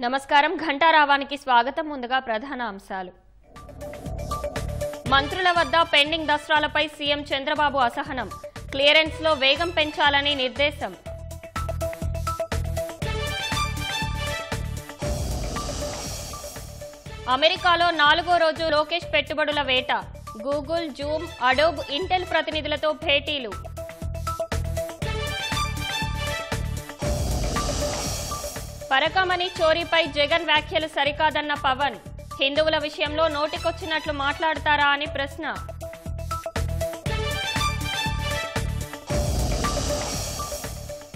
నమస్కారం ఘంటారావానికి స్వాగతం. ముందుగా ప్రధాన అంశాలు. మంత్రుల వద్ద పెండింగ్ దస్త్రాలపై సీఎం చంద్రబాబు అసహనం. క్లియరెన్స్ లో వేగం పెంచాలని నిర్దేశం. అమెరికాలో 4వ రోజు లోకేష్ పెట్టుబడుల వేట. గూగుల్, జూమ్, అడోబ్, ఇంటెల్ ప్రతినిధులతో భేటీలు. పరకామణి చోరీపై జగన్ వ్యాఖ్యలు సరికాదన్న పవన్. హిందువుల విషయంలో నోటికొచ్చినట్లు మాట్లాడతారా అని ప్రశ్న.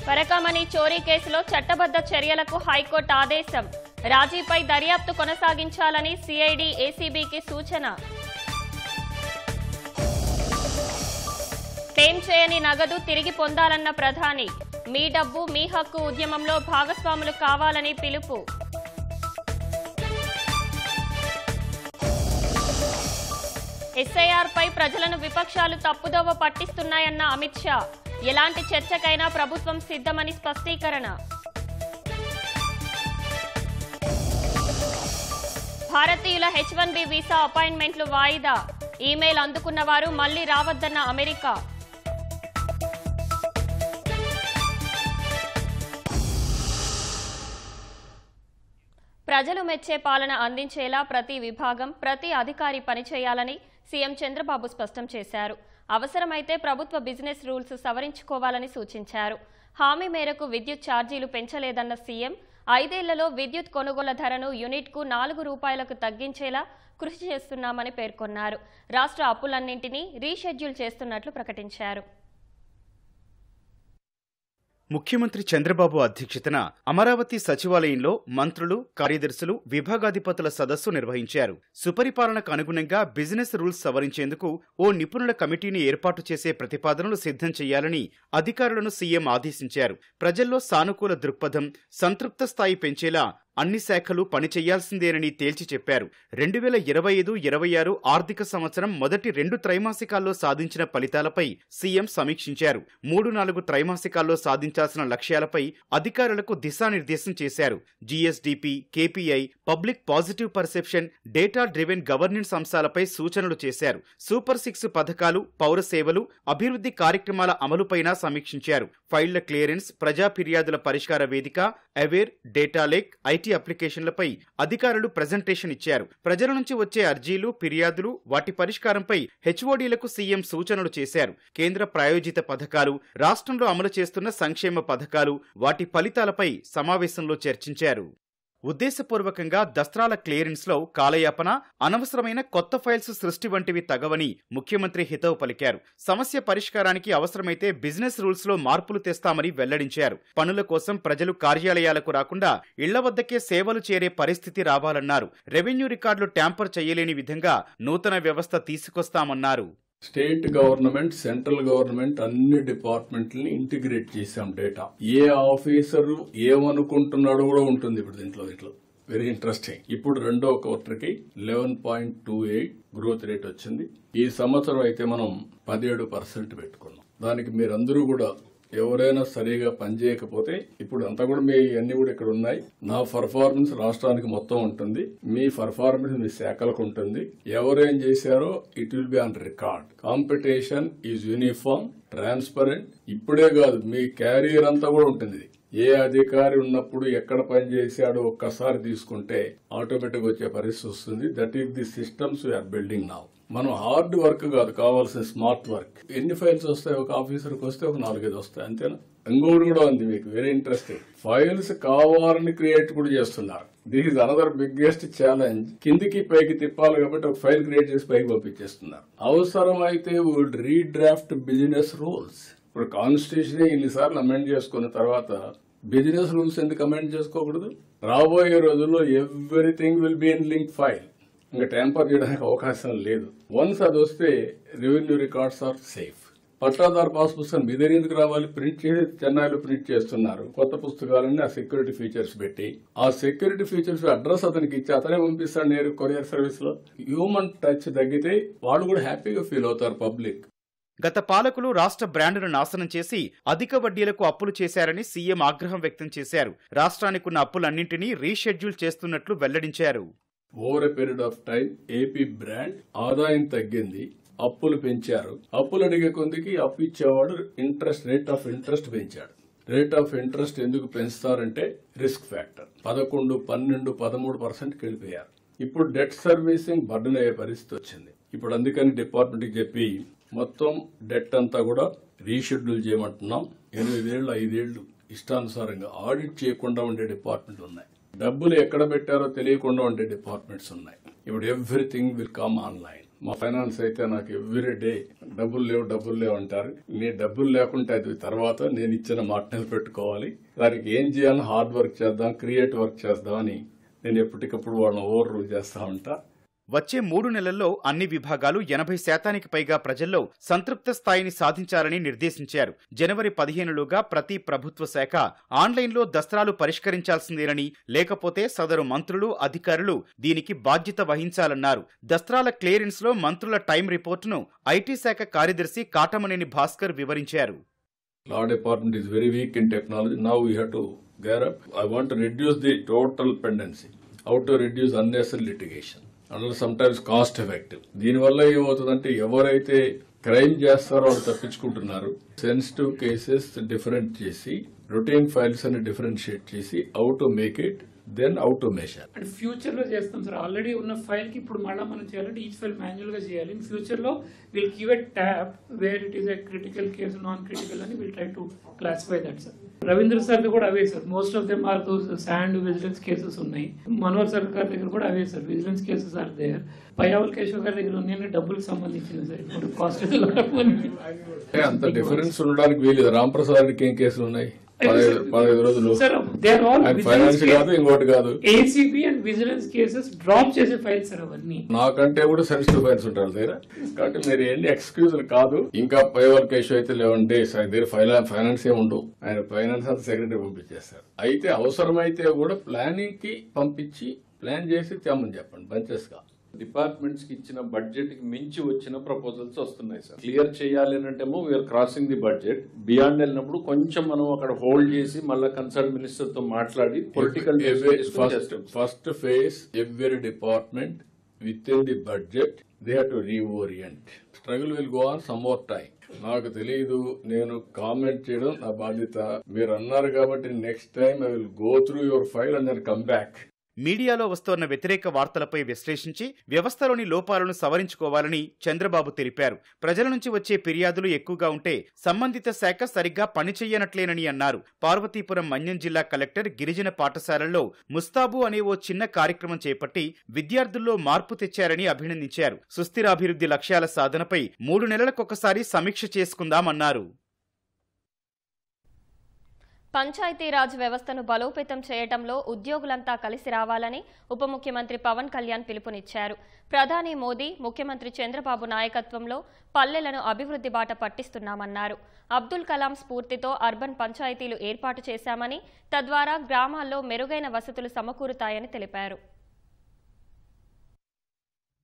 పరకామణి చోరీ కేసులో చట్టబద్ధ చర్యలకు హైకోర్టు ఆదేశం. రాజీపై దర్యాప్తు కొనసాగించాలని సిఐడి ఏసీబీకి సూచన. క్లెయిమ్ చేయని నగదు తిరిగి పొందాలన్న ప్రధాని. మీ డబ్బు మీ హక్కు ఉద్యమంలో భాగస్వాములు కావాలని పిలుపు. ఎస్ఐఆర్ పై ప్రజలను విపక్షాలు తప్పుదోవ పట్టిస్తున్నాయన్న అమిత్ షా. ఎలాంటి చర్చకైనా ప్రభుత్వం సిద్ధమని స్పష్టీకరణ. భారతీయుల H1B వీసా అపాయింట్మెంట్లు వాయిదా. ఈమెయిల్ అందుకున్న వారు మళ్లీ రావద్దన్న అమెరికా. ప్రజలు మెచ్చే పాలన అందించేలా ప్రతి విభాగం, ప్రతి అధికారి పనిచేయాలని సీఎం చంద్రబాబు స్పష్టం చేశారు. అవసరమైతే ప్రభుత్వ బిజినెస్ రూల్స్ సవరించుకోవాలని సూచించారు. హామీ మేరకు విద్యుత్ ఛార్జీలు పెంచలేదన్న సీఎం 5 ఏళ్లలో విద్యుత్ కొనుగోలు ధరను యూనిట్కు ₹4 తగ్గించేలా కృషి చేస్తున్నామని పేర్కొన్నారు. రాష్ట్ర అప్పులన్నింటినీ రీషెడ్యూల్ చేస్తున్నట్లు ప్రకటించారు. ముఖ్యమంత్రి చంద్రబాబు అధ్యక్షతన అమరావతి సచివాలయంలో మంత్రులు, కార్యదర్శులు, విభాగాధిపతుల సదస్సు నిర్వహించారు. సుపరిపాలనకు అనుగుణంగా బిజినెస్ రూల్స్ సవరించేందుకు ఓ నిపుణుల కమిటీని ఏర్పాటు చేసే ప్రతిపాదనలు సిద్ధం చేయాలని అధికారులను సీఎం ఆదేశించారు. ప్రజల్లో సానుకూల దృక్పథం, సంతృప్త స్థాయి పెంచేలా అన్ని శాఖలు పనిచేయాల్సిందేనని తేల్చి చెప్పారు. 2025-26 ఆర్థిక సంవత్సరం మొదటి 2 త్రైమాసికాల్లో సాధించిన ఫలితాలపై సీఎం సమీక్షించారు. 3-4 త్రైమాసికాల్లో సాధించాల్సిన లక్ష్యాలపై అధికారులకు దిశానిర్దేశం చేశారు. GSDP, KPI, public positive perception, data driven governance అంశాలపై సూచనలు చేశారు. సూపర్ 6 పథకాలు, పౌర సేవలు, అభివృద్ధి కార్యక్రమాల అమలుపైన సమీక్షించారు. ఫైళ్ల క్లియరెన్స్, ప్రజా ఫిర్యాదుల పరిష్కార వేదిక, అవేర్, డేటా లేక్, ఐటీ అప్లికేషన్లపై అధికారులు ప్రెజెంటేషన్ ఇచ్చారు. ప్రజల నుంచి వచ్చే అర్జీలు, ఫిర్యాదులు, వాటి పరిష్కారంపై హెచ్ఓడీలకు సీఎం సూచనలు చేశారు. కేంద్ర ప్రాయోజిత పథకాలు, రాష్ట్రంలో అమలు చేస్తున్న సంక్షేమ పథకాలు, వాటి ఫలితాలపై సమావేశంలో చర్చించారు. ఉద్దేశపూర్వకంగా దస్త్రాల క్లియరెన్స్లో కాలయాపన, అనవసరమైన కొత్త ఫైల్స్ సృష్టి వంటివి తగవని ముఖ్యమంత్రి హితవు పలికారు. సమస్య పరిష్కారానికి అవసరమైతే బిజినెస్ రూల్స్ లో మార్పులు తెస్తామని వెల్లడించారు. పనుల కోసం ప్రజలు కార్యాలయాలకు రాకుండా ఇళ్ల వద్దకే సేవలు చేరే పరిస్థితి రావాలన్నారు. రెవెన్యూ రికార్డులు ట్యాంపర్ చేయలేని విధంగా నూతన వ్యవస్థ తీసుకొస్తామన్నారు. స్టేట్ గవర్నమెంట్, సెంట్రల్ గవర్నమెంట్ అన్ని డిపార్ట్మెంట్లని ఇంటిగ్రేట్ చేశాం. డేటా ఏ ఆఫీసరు ఏమనుకుంటున్నాడో కూడా ఉంటుంది ఇప్పుడు దీంట్లో. Very interesting. ఇప్పుడు 2వ క్వార్టర్కి 11.28 గ్రోత్ రేట్ వచ్చింది. ఈ సంవత్సరం అయితే మనం 17% పెట్టుకున్నాం. దానికి మీరందరూ కూడా ఎవరైనా సరిగా పనిచేయకపోతే ఇప్పుడు అంతా కూడా మీ అన్ని కూడా ఇక్కడ ఉన్నాయి. నా పర్ఫార్మెన్స్ రాష్ట్రానికి మొత్తం ఉంటుంది, మీ పర్ఫార్మెన్స్ మీ శాఖలకు ఉంటుంది. ఎవరేం చేశారో it will be on record. Competition is uniform, transparent. ఇప్పుడే కాదు, మీ క్యారియర్ అంతా కూడా ఉంటుంది. ఏ అధికారి ఉన్నప్పుడు ఎక్కడ పని చేశాడో ఒక్కసారి తీసుకుంటే ఆటోమేటిక్ వచ్చే పరిస్థితి వస్తుంది. That is the systems we're building now. మనం హార్డ్ వర్క్ కాదు, కావాల్సిన స్మార్ట్ వర్క్. ఎన్ని ఫైల్స్ వస్తాయి ఒక ఆఫీసర్కి వస్తే ఒక 4-5 వస్తాయి, అంతేనా? ఇంకోటి కూడా ఉంది మీకు వెరీ ఇంట్రెస్టింగ్. ఫైల్స్ కావాలని క్రియేట్ కూడా చేస్తున్నారు. This is another biggest challenge. కిందికి పైకి తిప్పాలి కాబట్టి ఒక ఫైల్ క్రియేట్ చేసి పైకి పంపించేస్తున్నారు. అవసరమైతే వుడ్ రీడ్రాఫ్ట్ బిజినెస్ రూల్స్. ఇప్పుడు కాన్స్టిట్యూషన్ ఇన్నిసార్లు అమెండ్ చేసుకున్న తర్వాత బిజినెస్ రూల్స్ ఎందుకు అమెండ్ చేసుకోకూడదు? రాబోయే రోజుల్లో everything will be in link file. ఇంకా ట్యాంపర్ చేయడానికి అవకాశం లేదు. వన్స్ అది వస్తే రెవెన్యూ రికార్డ్స్ ఆర్ సేఫ్. పట్టాదారు పాస్ పుస్తకం మీ దగ్గర ఎందుకు రావాలి? ప్రింట్ చేసి చెన్నైలో ప్రింట్ చేస్తున్నారు కొత్త పుస్తకాలన్నీ. ఆ సెక్యూరిటీ ఫీచర్స్ పెట్టి, ఆ సెక్యూరిటీ ఫీచర్స్ అడ్రస్ అతనికి ఇచ్చి అతనే పంపిస్తాడు నేరు కొరియర్ సర్వీస్ లో. హ్యూమన్ టచ్ తగ్గితే వాళ్ళు కూడా హ్యాపీగా ఫీల్ అవుతారు పబ్లిక్. గత పాలకులు రాష్ట్ర బ్రాండును నాశనం చేసి అధిక వడ్డీలకు అప్పులు చేశారని సీఎం ఆగ్రహం వ్యక్తం చేశారు. రాష్ట్రానికున్న అప్పులన్నింటినీ రీషెడ్యూల్ చేస్తున్నట్లు వెల్లడించారు. Over a period of time AP brand ఆదాయం తగ్గింది, అప్పులు పెంచారు. అప్పులు అడిగే కొందికి అప్పు ఇచ్చేవాడు రేట్ ఆఫ్ ఇంట్రెస్ట్ పెంచాడు. రేట్ ఆఫ్ ఇంట్రెస్ట్ ఎందుకు పెంచుతారంటే రిస్క్ ఫ్యాక్టర్ 11, 12, 13% వెళ్ళిపోయారు. ఇప్పుడు డెట్ సర్వీసింగ్ బర్డెన్ అయ్యే పరిస్థితి వచ్చింది. ఇప్పుడు అందుకని డిపార్ట్మెంట్కి చెప్పి మొత్తం డెట్ అంతా కూడా రీషెడ్యూల్ చేయమంటున్నాం. 8 ఏళ్ళు 5 ఏళ్లు ఇష్టానుసారంగా ఆడిట్ చేయకుండా ఉండే డిపార్ట్మెంట్లు ఉన్నాయి. డబ్బులు ఎక్కడ పెట్టారో తెలియకుండా ఉండే డిపార్ట్మెంట్స్ ఉన్నాయి. ఇప్పుడు ఎవ్రీథింగ్ విల్ కమ్ ఆన్లైన్. మా ఫైనాన్స్ అయితే నాకు ఎవ్రీ డే డబ్బులు లేవు అంటారు. నీ డబ్బులు లేకుంటే అది తర్వాత నేను ఇచ్చిన మాట నిలబెట్టుకోవాలి. దానికి ఏం చేయాలని హార్డ్ వర్క్ చేద్దాం, క్రియేటివ్ వర్క్ చేద్దామని నేను ఎప్పటికప్పుడు వాళ్ళని ఓవర్ రూల్ చేస్తా ఉంటా. వచ్చే 3 నెలల్లో అన్ని విభాగాలు 80% పైగా ప్రజల్లో సంతృప్త స్థాయిని సాధించాలని నిర్దేశించారు. జనవరి 15లోగా ప్రతి ప్రభుత్వ శాఖ ఆన్లైన్లో దస్త్రాలు పరిష్కరించాల్సిందేనని, లేకపోతే సదరు మంత్రులు, అధికారులు దీనికి బాధ్యత వహించాలన్నారు. దస్త్రాల క్లియరెన్స్ లో మంత్రుల టైం రిపోర్టును ఐటీ శాఖ కార్యదర్శి కాటమనేని భాస్కర్ వివరించారు. Law department is very weak in technology. Now we have to gear up. I want to reduce the total pendency. How to reduce unnecessary litigation. And sometimes cost effective. దీనివల్ల ఏమవుతుందంటే ఎవరైతే crime చేస్తారో వాళ్ళు తప్పించుకుంటున్నారు. Sensitive cases different చేసి, routine files అని differentiate చేసి, how to make it then automation. And future లో చేస్తాం సార్. ఆల్రెడీ ఉన్న ఫైల్ కి ఇప్పుడు మళ్ళీ మనం చేయాలంటే ఈచ్ ఫైల్ మాన్యువల్ గా చేయాలి. ఇన్ ఫ్యూచర్ లో will give a tab where it is a critical case, non critical అని will try to classify that sir. Ravindra sir కూడా అవే sir. Most of them are those sand vigilance cases ఉన్నాయి. Manohar sir గారి దగ్గర కూడా అవే sir, vigilance cases are there. Payyavula Keshav గారి దగ్గర ఉన్నాయి డబ్బులకు సంబంధించింది సార్. ఇప్పుడు కాస్ట్ అంత డిఫరెన్స్ ఉండడానికి వీలు. రాంప్రసాద్ రెడ్డికి ఏం కేసులు ఉన్నాయి? 15 రోజులు ఫైనాన్స్ కాదు, ఇంకోటి కాదు. ACB and vigilance cases drop చేసే ఫైల్స్ సార్ అవన్నీ. నాకంటే కూడా సెన్సిటివ్ ఫైల్స్ ఉంటారు దగ్గర. కాబట్టి మీరు ఏంటి ఎక్స్క్యూజ్ కాదు. ఇంకా పైవర్ కేసు అయితే 11 days దగ్గర ఫైనాన్స్ ఏ ఉండవు. ఆయన ఫైనాన్స్ అంతా సెక్రటరీ పంపించేస్తారు. అయితే అవసరమైతే కూడా ప్లానింగ్ కి పంపించి ప్లాన్ చేసి తెమ్మని చెప్పండి బంచెస్ గా. డిపార్ట్మెంట్స్ కి ఇచ్చిన బడ్జెట్ కి మించి వచ్చిన ప్రపోజల్స్ వస్తున్నాయి సార్. క్లియర్ చేయాలి అంటేమో we're crossing the budget. Beyond వెళ్ళినప్పుడు కొంచెం మనం అక్కడ హోల్డ్ చేసి మళ్ళీ కన్సర్న్ మినిస్టర్ తో మాట్లాడి political first phase every department with in the budget they have to reorient. Struggle will go on some more time. నాకు తెలియదు, నేను కామెంట్ చేయడం నా బాధ్యత. మీరు అన్నారు కాబట్టి next time I will go through your file and then come back. మీడియాలో వస్తోన్న వ్యతిరేక వార్తలపై విశ్లేషించి వ్యవస్థలోని లోపాలను సవరించుకోవాలని చంద్రబాబు తెలిపారు. ప్రజల నుంచి వచ్చే ఫిర్యాదులు ఎక్కువగా ఉంటే సంబంధిత శాఖ సరిగ్గా పనిచేయనట్లేనని అన్నారు. పార్వతీపురం మన్యం జిల్లా కలెక్టర్ గిరిజన పాఠశాలల్లో ముస్తాబు అనే ఓ చిన్న కార్యక్రమం చేపట్టి విద్యార్థుల్లో మార్పు తెచ్చారని అభినందించారు. సుస్థిరాభివృద్ధి లక్ష్యాల సాధనపై 3 నెలలకొకసారి సమీక్ష చేసుకుందామన్నారు. పంచాయతీరాజ్ వ్యవస్థను బలోపేతం చేయడంలో ఉద్యోగులంతా కలిసి రావాలని ఉప ముఖ్యమంత్రి పవన్ కళ్యాణ్ పిలుపునిచ్చారు. ప్రధాని మోదీ, ముఖ్యమంత్రి చంద్రబాబు నాయకత్వంలో పల్లెలను అభివృద్ధి బాట పట్టిస్తున్నామన్నారు. అబ్దుల్ కలాం స్ఫూర్తితో అర్బన్ పంచాయతీలు ఏర్పాటు చేశామని, తద్వారా గ్రామాల్లో మెరుగైన వసతులు సమకూరుతాయని తెలిపారు.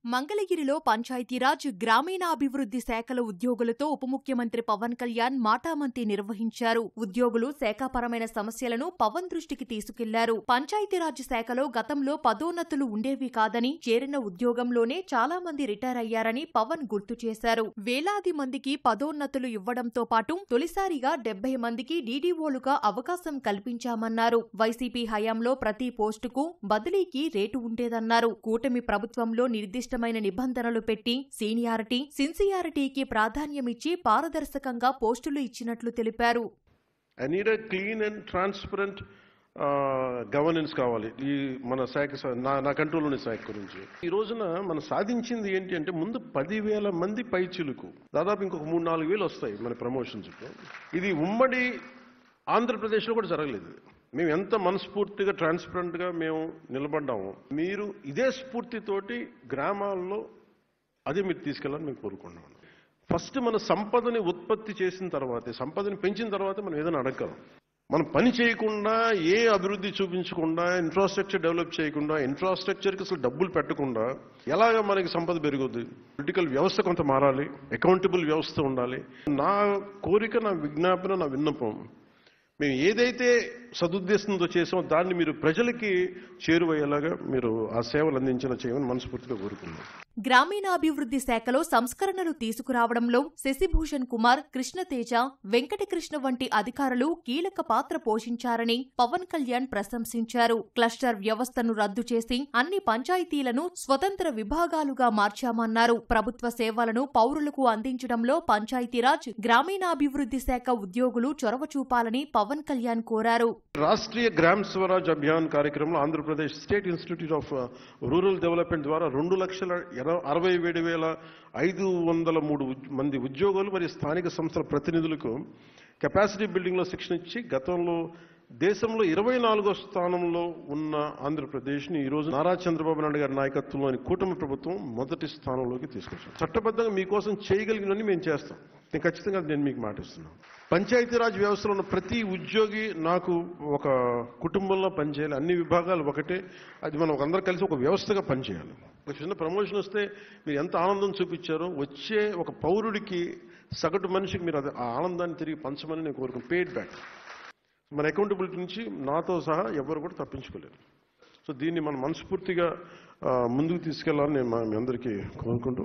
మంగళగిరిలో పంచాయతీరాజ్, గ్రామీణాభివృద్ధి శాఖల ఉద్యోగులతో ఉప ముఖ్యమంత్రి పవన్ కళ్యాణ్ మాటామంతి నిర్వహించారు. ఉద్యోగులు శాఖాపరమైన సమస్యలను పవన్ దృష్టికి తీసుకెళ్లారు. పంచాయతీరాజ్ శాఖలో గతంలో పదోన్నతులు ఉండేవి కాదని, చేరిన ఉద్యోగంలోనే చాలా మంది రిటైర్ అయ్యారని పవన్ గుర్తు చేశారు. వేలాది మందికి పదోన్నతులు ఇవ్వడంతో పాటు తొలిసారిగా 70 మందికి డీడీఓలుగా అవకాశం కల్పించామన్నారు. వైసీపీ హయాంలో ప్రతి పోస్టుకు బదిలీకి రేటు ఉండేదన్నారు. కూటమి ప్రభుత్వంలో నిర్దిష్ట నిబంధనలు పెట్టి సీనియారిటీ, సిన్సియారిటీకి ప్రాధాన్యమిచ్చి పారదర్శకంగా పోస్టులు ఇచ్చినట్లు తెలిపారు. I need a clean and transparent governance కావాలి ఈ మన శాఖ, నా కంట్రోల్లోని శాఖ గురించి. ఈ రోజున మనం సాధించింది ఏంటి అంటే ముందు 10,000 మంది పైచిలుకు దాదాపు ఇంకొక 3-4 వేలు వస్తాయి మన ప్రమోషన్స్. ఇది ఉమ్మడి ఆంధ్రప్రదేశ్లో కూడా జరగలేదు. మేము ఎంత మనస్ఫూర్తిగా ట్రాన్స్పరెంట్గా మేము నిలబడ్డాము. మీరు ఇదే స్ఫూర్తితోటి గ్రామాల్లో అదే మీరు తీసుకెళ్ళాలని మేము కోరుకుంటున్నాం. ఫస్ట్ మన సంపదని ఉత్పత్తి చేసిన తర్వాతే, సంపదని పెంచిన తర్వాతే మనం ఏదైనా అడగలం. మనం పని చేయకుండా, ఏ అభివృద్ధి చూపించకుండా, ఇన్ఫ్రాస్ట్రక్చర్ డెవలప్ చేయకుండా, ఇన్ఫ్రాస్ట్రక్చర్కి అసలు డబ్బులు పెట్టకుండా ఎలాగ మనకి సంపద పెరుగుద్ది? పొలిటికల్ వ్యవస్థ కొంత మారాలి, అకౌంటబుల్ వ్యవస్థ ఉండాలి. నా కోరిక, నా విజ్ఞాపన, నా విన్నపం, మేము ఏదైతే సదుద్దేశంతో చేసామో దాన్ని మీరు ప్రజలకి చేరువయ్యేలాగా మీరు ఆ సేవలు చేయమని మనస్ఫూర్తిగా కోరుకున్నాం. గ్రామీణాభివృద్ధి శాఖలో సంస్కరణలు తీసుకురావడంలో శశిభూషణ్ కుమార్, కృష్ణతేజ, వెంకటకృష్ణ వంటి అధికారులు కీలక పాత్ర పోషించారని పవన్ కళ్యాణ్ ప్రశంసించారు. క్లస్టర్ వ్యవస్థను రద్దు చేసి అన్ని పంచాయతీలను స్వతంత్ర విభాగాలుగా మార్చామన్నారు. ప్రభుత్వ సేవలను పౌరులకు అందించడంలో పంచాయతీరాజ్, గ్రామీణాభివృద్ధి శాఖ ఉద్యోగులు చొరవ చూపాలని పవన్ కళ్యాణ్ కోరారు. రాష్ట్రీయ గ్రామ స్వరాజ్ అభియాన్ కార్యక్రమంలో Andhra Pradesh state institute of rural development ద్వారా 2,67,503 మంది ఉద్యోగులు మరియు స్థానిక సంస్థల ప్రతినిధులకు కెపాసిటీ బిల్డింగ్ లో శిక్షణ ఇచ్చి గతంలో దేశంలో 24వ స్థానంలో ఉన్న ఆంధ్రప్రదేశ్ని ఈరోజు నారా చంద్రబాబు నాయుడు గారి నాయకత్వంలోని కూటమి ప్రభుత్వం మొదటి స్థానంలోకి తీసుకొచ్చాం. చట్టబద్ధంగా మీకోసం చేయగలిగినవన్నీ మేము చేస్తాం. నేను ఖచ్చితంగా మీకు మాటిస్తున్నాను. పంచాయతీరాజ్ వ్యవస్థలో ఉన్న ప్రతి ఉద్యోగి నాకు ఒక కుటుంబంలో పనిచేయాలి. అన్ని విభాగాలు ఒకటే. అది మనం అందరూ కలిసి ఒక వ్యవస్థగా పనిచేయాలి. ఒక చిన్న ప్రమోషన్ వస్తే మీరు ఎంత ఆనందం చూపించారో వచ్చే ఒక పౌరుడికి, సగటు మనిషికి మీరు ఆ ఆనందాన్ని తిరిగి పంచమని నేను కోరుకున్నాను. Paid back. మన అకౌంటబిలిటీ నుంచి నాతో సహా ఎవరు కూడా తప్పించుకోలేరు. సో దీన్ని మనం మనస్ఫూర్తిగా ముందుకు తీసుకెళ్లాలని నేను మీ అందరికీ కోరుకుంటూ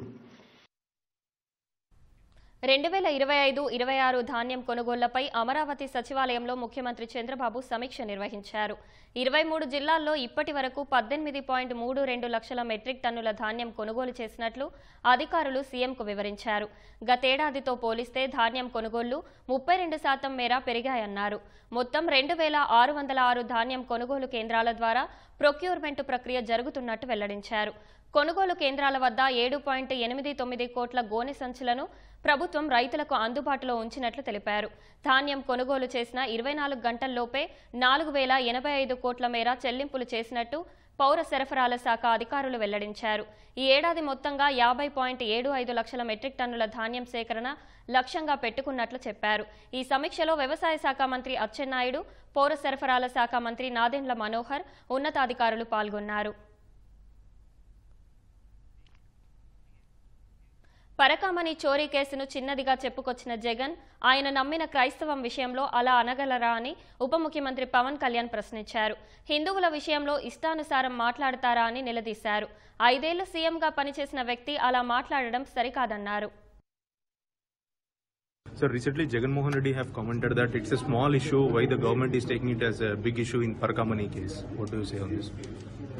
2025-26 ధాన్యం కొనుగోళ్లపై అమరావతి సచివాలయంలో ముఖ్యమంత్రి చంద్రబాబు సమీక్ష నిర్వహించారు. 23 జిల్లాల్లో ఇప్పటి వరకు 18.32 లక్షల మెట్రిక్ టన్నుల ధాన్యం కొనుగోలు చేసినట్లు అధికారులు సీఎంకు వివరించారు. గతేడాదితో పోలిస్తే ధాన్యం కొనుగోళ్లు 32% మేర పెరిగాయన్నారు. మొత్తం 2,606 ధాన్యం కొనుగోలు కేంద్రాల ద్వారా ప్రొక్యూర్మెంట్ ప్రక్రియ జరుగుతున్నట్టు వెల్లడించారు. కొనుగోలు కేంద్రాల వద్ద 7.89 కోట్ల గోనె సంచులను ప్రభుత్వం రైతులకు అందుబాటులో ఉంచినట్లు తెలిపారు. ధాన్యం కొనుగోలు చేసిన 24 గంటల్లోపే 4,085 కోట్ల మేర చెల్లింపులు చేసినట్టు పౌర సరఫరాల శాఖ అధికారులు వెల్లడించారు. ఈ ఏడాది మొత్తంగా 50.75 లక్షల మెట్రిక్ టన్నుల ధాన్యం సేకరణ లక్ష్యంగా పెట్టుకున్నట్లు చెప్పారు. ఈ సమీక్షలో వ్యవసాయ శాఖ మంత్రి అచ్చెన్నాయుడు, పౌర సరఫరాల శాఖ మంత్రి నాదెండ్ల మనోహర్, ఉన్నతాధికారులు పాల్గొన్నారు. పరకామణి చోరీ కేసును చిన్నదిగా చెప్పుకొచ్చిన జగన్, ఆయన నమ్మిన క్రైస్తవం విషయంలో అలా అనగలరా అని ఉప ముఖ్యమంత్రి పవన్ కళ్యాణ్ ప్రశ్నించారు. హిందువుల విషయంలో ఇష్టానుసారం మాట్లాడతారా అని నిలదీశారు. 5 ఏళ్లు సీఎంగా పనిచేసిన వ్యక్తి అలా మాట్లాడడం సరికాదన్నారు. So recently Jagan Mohan Reddy have commented that it's a small issue, why the government is taking it as a big issue in Parakamani case. What do you say on this?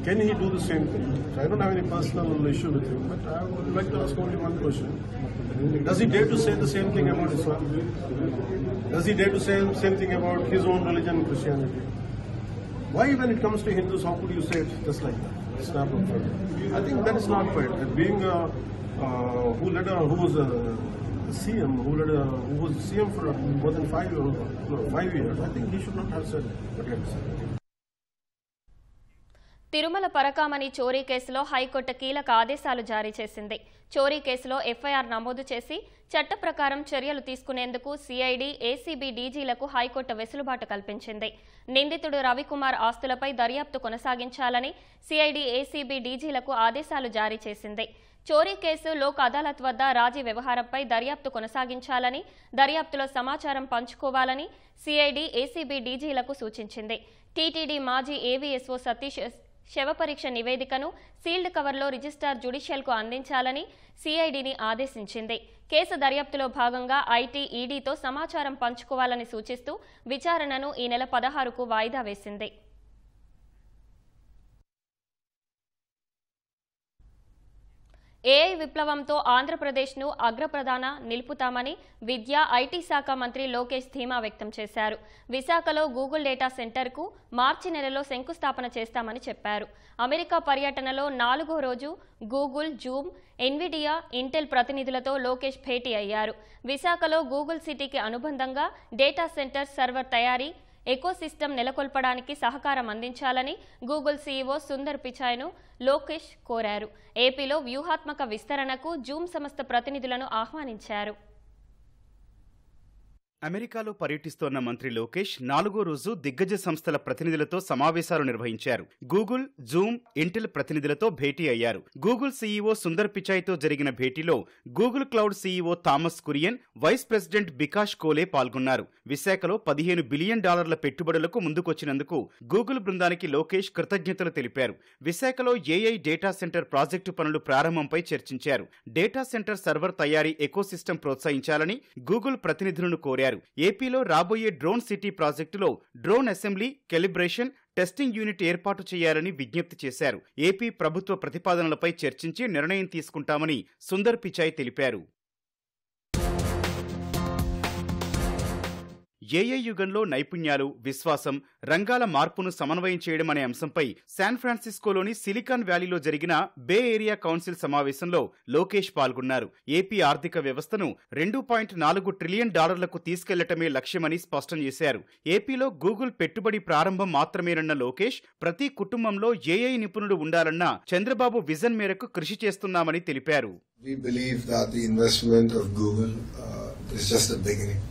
Can he do the same thing? I don't have any personal issue with him, but I would like to ask only one question. Does he dare to say the same thing about Islam? Does he dare to say the same thing about his own religion, Christianity? Why when it comes to Hindus, how could you say it just like that? It's not fair. I think that is not fair. Being who was a CM, who was CM for more than 5 years, I think he should not have said what he had said. Tirumala Parakamani చోరీ కేసులో high court కీలక ఆదేశాలు జారీ చేసింది. చోరీ కేసులో FIR నమోదు చేసి చట్ట ప్రకారం చర్యలు తీసుకునేందుకు సిఐడి, ఏసీబీ డీజీలకు హైకోర్టు వెసులుబాటు కల్పించింది. నిందితుడు రవికుమార్ ఆస్తులపై దర్యాప్తు కొనసాగించాలని సిఐడి, ఏసీబీ డీజీలకు ఆదేశాలు జారీ చేసింది. చోరీ కేసు లోక్ అదాలత్ వద్ద రాజీ వ్యవహారంపై దర్యాప్తు కొనసాగించాలని, దర్యాప్తులో సమాచారం పంచుకోవాలని సిఐడి, ఏసీబీ డీజీలకు సూచించింది. టీటీడీ మాజీ ఏవీఎస్ఓ సతీష్ శవ పరీక్ష నివేదికను సీల్డ్ కవర్లో రిజిస్ట్రార్ జ్యుడిషియల్కు అందించాలని సిఐడిని ఆదేశించింది. కేసు దర్యాప్తులో భాగంగా ఐటీ, ఈడీతో సమాచారం పంచుకోవాలని సూచిస్తూ విచారణను ఈ నెల 16కు వాయిదా వేసింది. ఏఐ విప్లవంతో ఆంధ్రప్రదేశ్ను అగ్రప్రధాన నిలుపుతామని విద్యా, ఐటీ శాఖ మంత్రి లోకేష్ ధీమా వ్యక్తం చేశారు. విశాఖలో గూగుల్ డేటా సెంటర్కు మార్చి నెలలో శంకుస్థాపన చేస్తామని చెప్పారు. అమెరికా పర్యటనలో 4వ రోజు గూగుల్, జూమ్, ఎన్విడియా, ఇంటెల్ ప్రతినిధులతో లోకేష్ భేటీ అయ్యారు. విశాఖలో గూగుల్ సిటీకి అనుబంధంగా డేటా సెంటర్, సర్వర్ తయారీ ఎకోసిస్టమ్ నెలకొల్పడానికి సహకారం అందించాలని గూగుల్ సీఈఓ సుందర్ పిచాయ్ను లోకేష్ కోరారు. ఏపీలో వ్యూహాత్మక విస్తరణకు జూమ్ సంస్థ ప్రతినిధులను ఆహ్వానించారు. అమెరికాలో పర్యటిస్తోన్న మంత్రి లోకేష్ 4వ రోజు దిగ్గజ సంస్థల ప్రతినిధులతో సమావేశాలు నిర్వహించారు. గూగుల్, జూమ్, ఇంటెల్ ప్రతినిధులతో భేటీ అయ్యారు. గూగుల్ సీఈఓ సుందర్ పిచాయ్తో జరిగిన భేటీలో Google cloud CEO Thomas Kurian, vice president Bikash Kole పాల్గొన్నారు. విశాఖలో $15 బిలియన్ పెట్టుబడులకు ముందుకొచ్చినందుకు గూగుల్ బృందానికి లోకేష్ కృతజ్ఞతలు తెలిపారు. విశాఖలో ఏఐ డేటా సెంటర్ ప్రాజెక్టు పనులు ప్రారంభంపై చర్చించారు. డేటా సెంటర్ సర్వర్ తయారీ ఎకోసిస్టమ్ ప్రోత్సహించాలని గూగుల్ ప్రతినిధులను కోరారు. ఏపీలో రాబోయే డ్రోన్ సిటీ ప్రాజెక్టులో డ్రోన్ అసెంబ్లీ, కెలిబ్రేషన్, టెస్టింగ్ యూనిట్ ఏర్పాటు చేయాలని విజ్ఞప్తి చేశారు. ఏపీ ప్రభుత్వ ప్రతిపాదనలపై చర్చించి నిర్ణయం తీసుకుంటామని సుందర్ పిచాయ్ తెలిపారు. ఏఐ యుగంలో నైపుణ్యాలు, విశ్వాసం, రంగాల మార్పును సమన్వయం చేయడం అనే అంశంపై శాన్ ఫ్రాన్సిస్కోలోని సిలికాన్ వ్యాలీలో జరిగిన బే ఏరియా కౌన్సిల్ సమావేశంలో లోకేష్ పాల్గొన్నారు. ఏపీ ఆర్థిక వ్యవస్థను $2.4 ట్రిలియన్ తీసుకెళ్లటమే లక్ష్యమని స్పష్టం చేశారు. ఏపీలో గూగుల్ పెట్టుబడి ప్రారంభం మాత్రమేనన్న లోకేష్ ప్రతి కుటుంబంలో ఏఐ నిపుణుడు ఉండాలన్న చంద్రబాబు విజన్ మేరకు కృషి చేస్తున్నామని తెలిపారు. We believe that the investment of Google is just the beginning.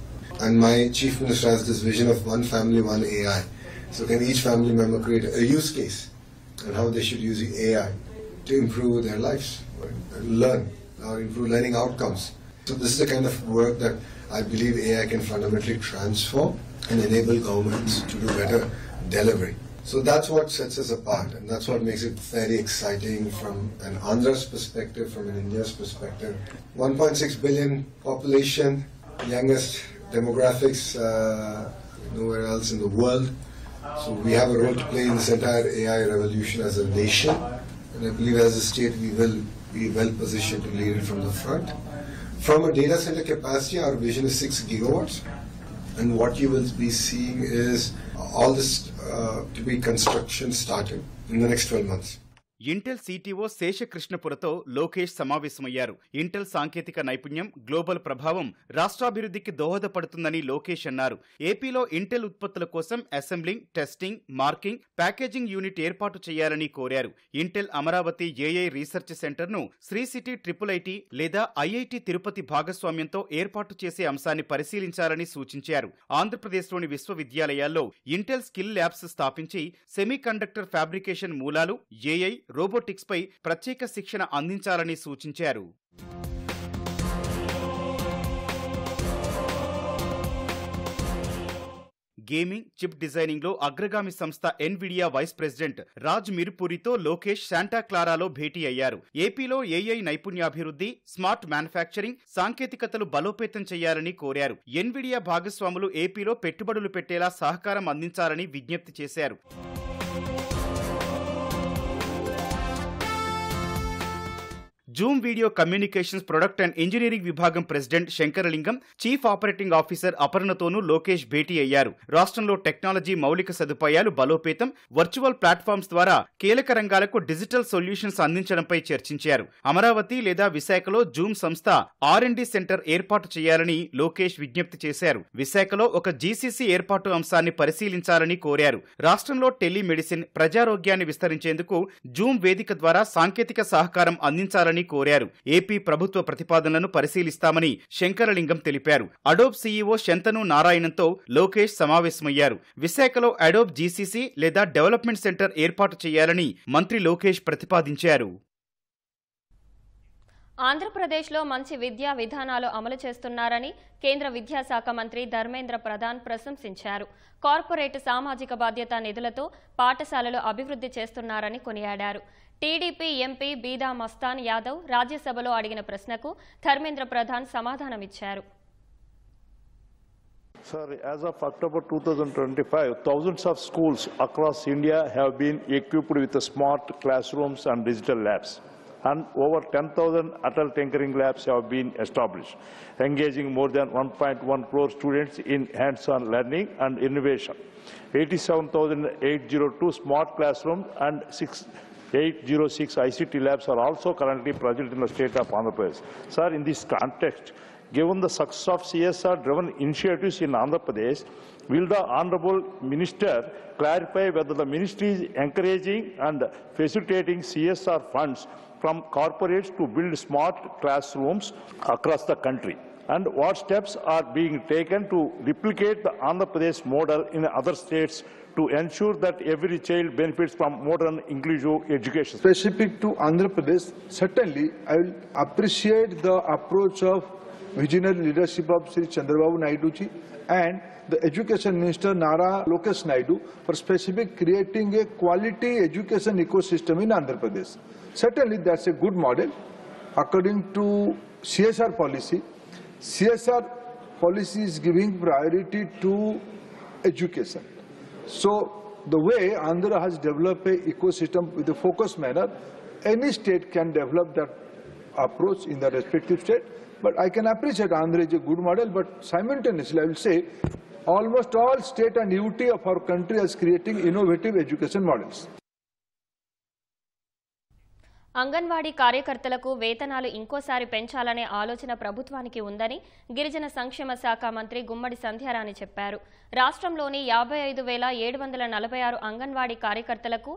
And my chief minister has this vision of one family, one AI. So can each family member create a use case and how they should use AI to improve their lives, and learn, or improve learning outcomes. So this is the kind of work that I believe AI can fundamentally transform and enable governments to do better delivery. So that's what sets us apart, and that's what makes it very exciting from an Andhra's perspective, from an India's perspective. 1.6 billion population, youngest demographics nowhere else in the world. So we have a role to play in this entire AI revolution as a nation, and I believe as a state we will be well positioned to lead it from the front. From a data center capacity, our vision is 6 gigawatts, and what you will be seeing is all this to be construction starting in the next 12 months. Intel CTO శేషకృష్ణపురతో లోకేష్ సమావేశమయ్యారు. Intel సాంకేతిక నైపుణ్యం, global ప్రభావం రాష్ట్రాభివృద్ధికి దోహదపడుతుందని లోకేష్ అన్నారు. ఏపీలో Intel ఉత్పత్తుల కోసం assembling, testing, marking, packaging unit ఏర్పాటు చేయాలని కోరారు. ఇంటెల్ అమరావతి ఏఐ రీసెర్చ్ సెంటర్ను శ్రీ సిటీ IIIT లేదా ఐఐటి తిరుపతి భాగస్వామ్యంతో ఏర్పాటు చేసే అంశాన్ని పరిశీలించాలని సూచించారు. ఆంధ్రప్రదేశ్లోని విశ్వవిద్యాలయాల్లో ఇంటెల్ స్కిల్ ల్యాబ్స్ స్థాపించి సెమీ కండక్టర్ ఫ్యాబ్రికేషన్ మూలాలు, ఏఐ, రోబోటిక్స్ పై ప్రత్యేక శిక్షణ అందించాలని సూచించారు. గేమింగ్, చిప్ డిజైనింగ్ లో అగ్రగామి సంస్థ ఎన్విడియా వైస్ ప్రెసిడెంట్ రాజ్ మిర్పూరితో లోకేష్ శాంటా క్లారాలో భేటీ అయ్యారు. ఏపీలో ఏఐ నైపుణ్యాభివృద్ధి, స్మార్ట్ మ్యానుఫ్యాక్చరింగ్ సాంకేతికతలు బలోపేతం చేయాలని కోరారు. ఎన్విడియా భాగస్వాములు ఏపీలో పెట్టుబడులు పెట్టేలా సహకారం అందించాలని విజ్ఞప్తి చేశారు. Zoom video communications product and engineering విభాగం president Shankaralingam, chief operating officer అపర్ణతోనూ లోకేష్ భేటీ అయ్యారు. రాష్ట్రంలో టెక్నాలజీ మౌలిక సదుపాయాలు బలోపేతం, వర్చువల్ ప్లాట్ఫామ్స్ ద్వారా కీలక రంగాలకు డిజిటల్ సొల్యూషన్స్ అందించడంపై చర్చించారు. అమరావతి లేదా విశాఖలో జూమ్ సంస్థ R&D సెంటర్ ఏర్పాటు చేయాలని లోకేష్ విజ్ఞప్తి చేశారు. విశాఖలో ఒక జీసీసీ ఏర్పాటు అంశాన్ని పరిశీలించాలని కోరారు. రాష్ట్రంలో టెలిమెడిసిన్, ప్రజారోగ్యాన్ని విస్తరించేందుకు జూమ్ వేదిక ద్వారా సాంకేతిక సహకారం అందించాలని కోరారు. ఏపీ ప్రభుత్వ ప్రతిపాదనలను పరిశీలిస్తామని శంకరలింగం తెలిపారు. అడోబ్ సీఈఓ శంతను నారాయణన్తో లోకేష్ సమావేశమయ్యారు. విశాఖలో అడోబ్ జీసీసీ లేదా డెవలప్మెంట్ సెంటర్ ఏర్పాటు చేయాలని మంత్రి లోకేష్ ప్రతిపాదించారు. ఆంధ్రప్రదేశ్లో మంచి విద్యా విధానాలు అమలు చేస్తున్నారని కేంద్ర విద్యాశాఖ మంత్రి ధర్మేంద్ర ప్రధాన్ ప్రశంసించారు. కార్పొరేట్ సామాజిక బాధ్యత నిధులతో పాఠశాలలు అభివృద్ధి చేస్తున్నారని కొనియాడారు. టీడీపీ ఎంపీ బీదా మస్తాన్ యాదవ్ రాజ్యసభలో అడిగిన ప్రశ్నకు Dharmendra Pradhan సమాధానమిచ్చారు. Sir, as of October 2025, thousands of schools across India have been equipped with smart classrooms and digital labs. And over 10,000 adult tinkering labs have been established, engaging more than 1.1 crore students in hands-on learning and innovation. 87,802 smart classrooms and 806 ICT labs are also currently present in the state of Andhra Pradesh. Sir, in this context, given the success of CSR-driven initiatives in Andhra Pradesh, will the Honourable Minister clarify whether the Ministry is encouraging and facilitating CSR funds from corporates to build smart classrooms across the country? and what steps are being taken to replicate the Andhra Pradesh model in other states to ensure that every child benefits from modern inclusive education? Specific to Andhra Pradesh, certainly I will appreciate the approach of visionary leadership of Sri Chandrababu Naidu ji and the Education Minister Nara Lokesh Naidu for specific creating a quality education ecosystem in Andhra Pradesh. Certainly that's a good model. According to CSR policy is giving priority to education. So the way Andhra has developed an ecosystem with a focused manner, any state can develop that approach in the respective state. But I can appreciate Andhra is a good model, but simultaneously I will say almost all state and UT of our country is creating innovative education models. Anganwadi కార్యకర్తలకు వేతనాలు ఇంకోసారి పెంచాలనే ఆలోచన ప్రభుత్వానికి ఉందని గిరిజన సంక్షేమ శాఖ మంత్రి గుమ్మడి సంధ్యారాణి చెప్పారు. రాష్ట్రంలోని 55,746 అంగన్వాడీ కార్యకర్తలకు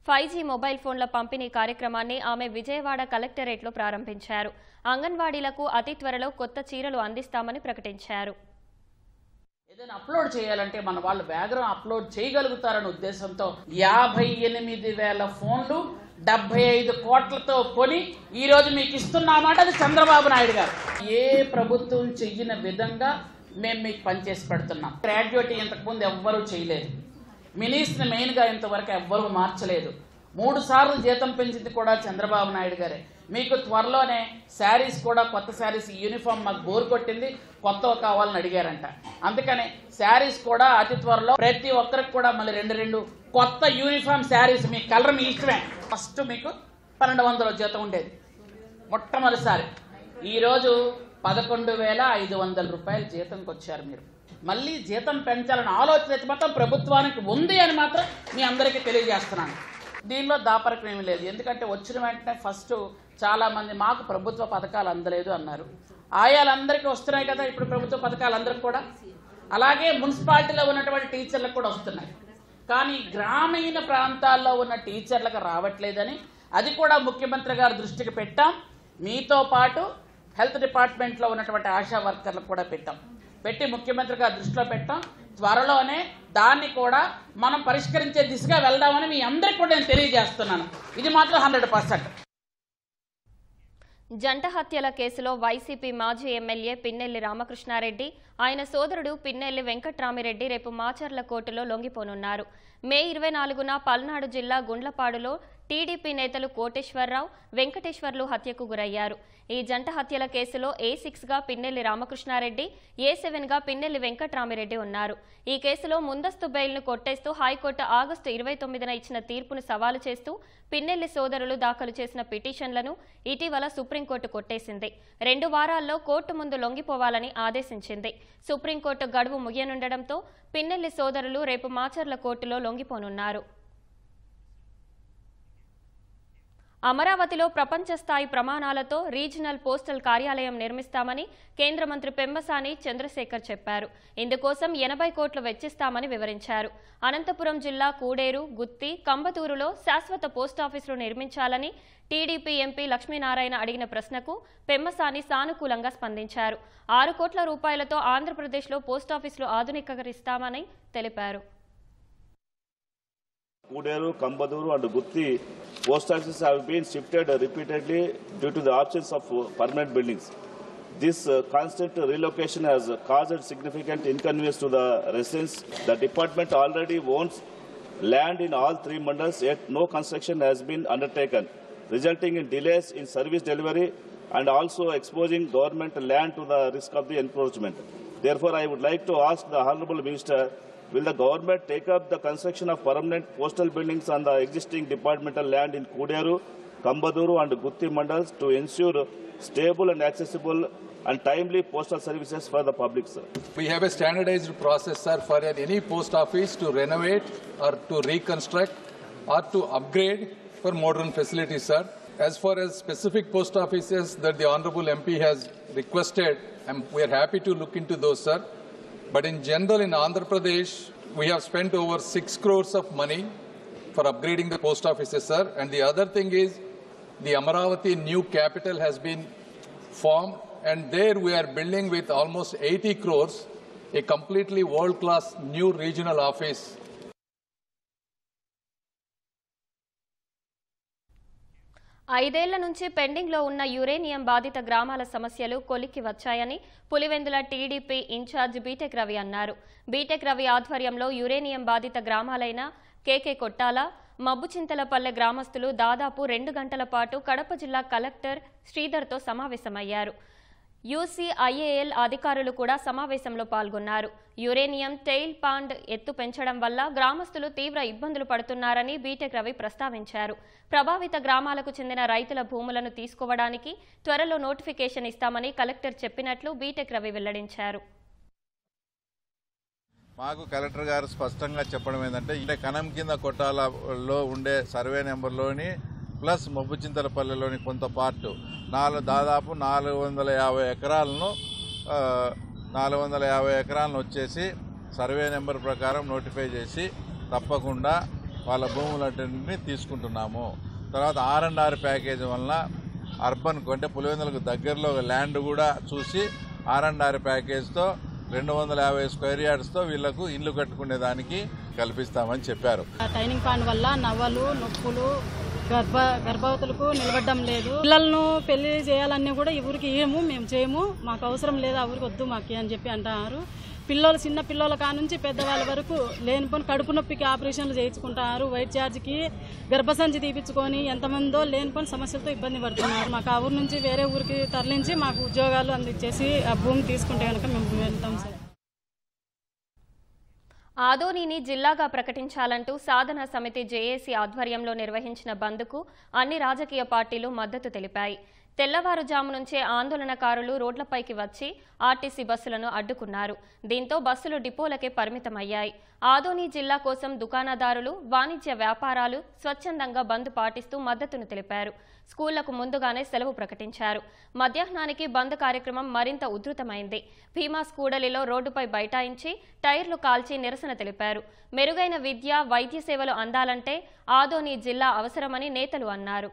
5G మొబైల్ ఫోన్ల పంపిణీ కార్యక్రమాన్ని ఆమె విజయవాడ కలెక్టరేట్లో ప్రారంభించారు. అంగన్వాడీలకు అతి త్వరలో కొత్త చీరలు అందిస్తామని ప్రకటించారు. ఏదైనా అప్లోడ్ చేయాలంటే మన వాళ్ళు బ్యాక్గ్రౌండ్ అప్లోడ్ చేయగలుగుతారనే ఉద్దేశంతో 58,000 ఫోన్లు 75 కోట్లతో కొని ఈ రోజు మీకు ఇస్తున్నామాట. అది చంద్రబాబు నాయుడు గారు ఏ ప్రభుత్వం చెయ్యిన విధంగా మేము మీకు పనిచేసి పెడుతున్నాం. గ్రాడ్యుయేట్ ఇంతకుముందు ఎవ్వరూ చేయలేదు. మినిస్టర్ మెయిన్గా ఇంతవరకు ఎవ్వరూ మార్చలేదు. 3 సార్లు జీతం పెంచింది కూడా చంద్రబాబు నాయుడు గారే. మీకు త్వరలోనే శారీస్ కూడా కొత్త శారీస్ యూనిఫామ్ మాకు బోర్ కొట్టింది, కొత్తవి కావాలని అడిగారంట. అందుకని శారీస్ కూడా అతి త్వరలో ప్రతి ఒక్కరికి కూడా మళ్ళీ 2 కొత్త యూనిఫామ్ శారీస్. మీ కలర్ మీ ఇష్టమే. ఫస్ట్ మీకు 1200 జీతం ఉండేది మొట్టమొదటిసారి. ఈరోజు 11,500 రూపాయలు జీతంకి వచ్చారు. మీరు మళ్ళీ జీతం పెంచాలని ఆలోచన మొత్తం ప్రభుత్వానికి ఉంది అని మాత్రం మీ అందరికీ తెలియజేస్తున్నాను. దీనిలో దాపరికం ఏమీ లేదు. ఎందుకంటే వచ్చిన వెంటనే ఫస్ట్ చాలామంది మాకు ప్రభుత్వ పథకాలు అందలేదు అన్నారు. ఆయాలందరికీ వస్తున్నాయి కదా ఇప్పుడు ప్రభుత్వ పథకాలు అందరికి కూడా. అలాగే మున్సిపాలిటీలో ఉన్నటువంటి టీచర్లకు కూడా వస్తున్నాయి. కానీ గ్రామీణ ప్రాంతాల్లో ఉన్న టీచర్లకు రావట్లేదని అది కూడా ముఖ్యమంత్రి గారి దృష్టికి పెట్టాం. మీతో పాటు హెల్త్ డిపార్ట్మెంట్లో ఉన్నటువంటి ఆశా వర్కర్లకు కూడా పెట్టి ముఖ్యమంత్రి గారి దృష్టిలో పెట్టాం. త్వరలోనే దాన్ని కూడా మనం పరిష్కరించే దిశగా వెళ్దామని మీ అందరికీ కూడా నేను తెలియజేస్తున్నాను. ఇది మాత్రం 100%. జంట హత్యల కేసులో వైసీపీ మాజీ ఎమ్మెల్యే పిన్నెల్లి రామకృష్ణారెడ్డి, ఆయన సోదరుడు పిన్నెల్లి వెంకట్రామిరెడ్డి రేపు మాచర్ల కోర్టులో లొంగిపోనున్నారు. మే 24న పల్నాడు జిల్లా గుండ్లపాడులో టీడీపీ నేతలు కోటేశ్వరరావు, వెంకటేశ్వర్లు హత్యకు గురయ్యారు. ఈ జంట హత్యల కేసులో A6గా పిన్నెల్లి రామకృష్ణారెడ్డి, A7గా పిన్నెల్లి వెంకట్రామిరెడ్డి ఉన్నారు. ఈ కేసులో ముందస్తు బెయిల్ను కొట్టేస్తూ హైకోర్టు ఆగస్టు 29న ఇచ్చిన తీర్పును సవాలు చేస్తూ పిన్నెల్లి సోదరులు దాఖలు చేసిన పిటిషన్లను ఇటీవల సుప్రీంకోర్టు కొట్టేసింది. 2 వారాల్లో కోర్టు ముందు లొంగిపోవాలని ఆదేశించింది. సుప్రీంకోర్టు గడువు ముగియనుండటంతో పిన్నెల్లి సోదరులు రేపు మాచర్ల కోర్టులో లొంగిపోనున్నారు. అమరావతిలో ప్రపంచ స్థాయి ప్రమాణాలతో రీజనల్ పోస్టల్ కార్యాలయం నిర్మిస్తామని కేంద్ర మంత్రి పెమ్మసాని చంద్రశేఖర్ చెప్పారు. ఇందుకోసం 80 కోట్లు వెచ్చిస్తామని వివరించారు. అనంతపురం జిల్లా కూడేరు, గుత్తి, కంబతూరులో శాశ్వత పోస్టాఫీసులు నిర్మించాలని టీడీపీ ఎంపీ లక్ష్మీనారాయణ అడిగిన ప్రశ్నకు పెమ్మసాని సానుకూలంగా స్పందించారు. 6 కోట్ల రూపాయలతో ఆంధ్రప్రదేశ్లో పోస్టాఫీసులు ఆధునీకరిస్తామని తెలిపారు. Kuderu, Kambaduru and Gutti post offices have been shifted repeatedly due to the absence of permanent buildings. This constant relocation has caused significant inconvenience to the residents. The department already owns land in all 3 mandals, yet no construction has been undertaken, resulting in delays in service delivery and also exposing government land to the risk of the encroachment. Therefore, I would like to ask the Honourable Minister, will the government take up the construction of permanent postal buildings on the existing departmental land in Kuderu, Kambaduru and Gutti mandals to ensure stable and accessible and timely postal services for the public, sir? We have a standardized process, sir, for any post office to renovate or to reconstruct or to upgrade for modern facilities, sir. As far as specific post offices that the Honourable MP has requested, we are happy to look into those, sir. But in general, in Andhra Pradesh, we have spent over 6 crores of money for upgrading the post offices, sir. And the other thing is, the Amaravati new capital has been formed and there we are building with almost 80 crores a completely world-class new regional office. ఐదేళ్ల నుంచి పెండింగ్లో ఉన్న uranium బాధిత గ్రామాల సమస్యలు కొలిక్కి వచ్చాయని Pulivendula TDP incharge BTech Ravi అన్నారు. బీటెక్ రవి ఆధ్వర్యంలో యురేనియం బాధిత గ్రామాలైన కేకే కొట్టాల, మబ్బుచింతలపల్లె గ్రామస్తులు దాదాపు 2 గంటల పాటు కడప జిల్లా కలెక్టర్ శ్రీధర్తో సమావేశమయ్యారు. యూసీఐఏఎల్ అధికారులు కూడా సమావేశంలో పాల్గొన్నారు. యురేనియం టెయిల్ పాండ్ ఎత్తు పెంచడం వల్ల గ్రామస్తులు తీవ్ర ఇబ్బందులు పడుతున్నారని బీటెక్ రవి ప్రస్తావించారు. ప్రభావిత గ్రామాలకు చెందిన రైతుల భూములను తీసుకోవడానికి త్వరలో నోటిఫికేషన్ ఇస్తామని కలెక్టర్ చెప్పినట్లు బీటెక్ రవి వెల్లడించారు. మాకు కలెక్టర్ గారు స్పష్టంగా చెప్పడం ఏంటంటే కనం కింద కొట్టాలలో ఉండే సర్వే నెంబర్లోని ప్లస్ మబ్బుచింతలపల్లెలోని కొంత పార్టు దాదాపు 450 ఎకరాలను 450 ఎకరాలను వచ్చేసి సర్వే నెంబర్ ప్రకారం నోటిఫై చేసి తప్పకుండా వాళ్ళ భూములన్నింటినీ తీసుకుంటున్నాము. తర్వాత R&R ప్యాకేజ్ వలన అర్బన్కు అంటే పులివెందులకు దగ్గరలో ల్యాండ్ కూడా చూసి R&R ప్యాకేజ్తో 250 స్క్వేర్ యార్డ్స్తో వీళ్లకు ఇల్లు కట్టుకునేదానికి కల్పిస్తామని చెప్పారు. టైనింగ్ పాండ్ వల్ల నవ్వలు, నొప్పులు, గర్భవతులకు నిలబడడం లేదు. పిల్లలను పెళ్లి చేయాలన్నీ కూడా ఈ ఊరికి ఇయ్యము, మేము చేయము, మాకు అవసరం లేదు, ఆ ఊరికి వద్దు మాకు అని చెప్పి అంటున్నారు. పిల్లలు చిన్న పిల్లల కానుంచి పెద్దవాళ్ళ వరకు లేనిపోని కడుపు నొప్పికి ఆపరేషన్లు చేయించుకుంటున్నారు. వైట్ ఛార్జ్కి గర్భసంచి తీపించుకొని ఎంతమందో లేనిపోని సమస్యలతో ఇబ్బంది పడుతున్నారు. మాకు ఆ ఊరు నుంచి వేరే ఊరికి తరలించి మాకు ఉద్యోగాలు అందించేసి ఆ భూమి తీసుకుంటే కనుక మేము వెళ్తాం సార్. ఆదోనిని జిల్లాగా ప్రకటించాలంటూ సాధన సమితి జేఏసీ ఆధ్వర్యంలో నిర్వహించిన బంద్కు అన్ని రాజకీయ పార్టీలు మద్దతు తెలిపాయి. తెల్లవారుజాము నుంచే ఆందోళనకారులు రోడ్లపైకి వచ్చి ఆర్టీసీ బస్సులను అడ్డుకున్నారు. దీంతో బస్సులు డిపోలకే పరిమితమయ్యాయి. ఆదోని జిల్లా కోసం దుకాణదారులు, వాణిజ్య వ్యాపారాలు స్వచ్ఛందంగా బంద్ పాటిస్తూ మద్దతును తెలిపారు. స్కూళ్లకు ముందుగానే సెలవు ప్రకటించారు. మధ్యాహ్నానికి బంద్ కార్యక్రమం మరింత ఉధృతమైంది. భీమాస్ కూడలిలో రోడ్డుపై బైఠాయించి టైర్లు కాల్చి నిరసన తెలిపారు. మెరుగైన విద్య, వైద్య సేవలు అందాలంటే ఆదోని జిల్లా అవసరమని నేతలు అన్నారు.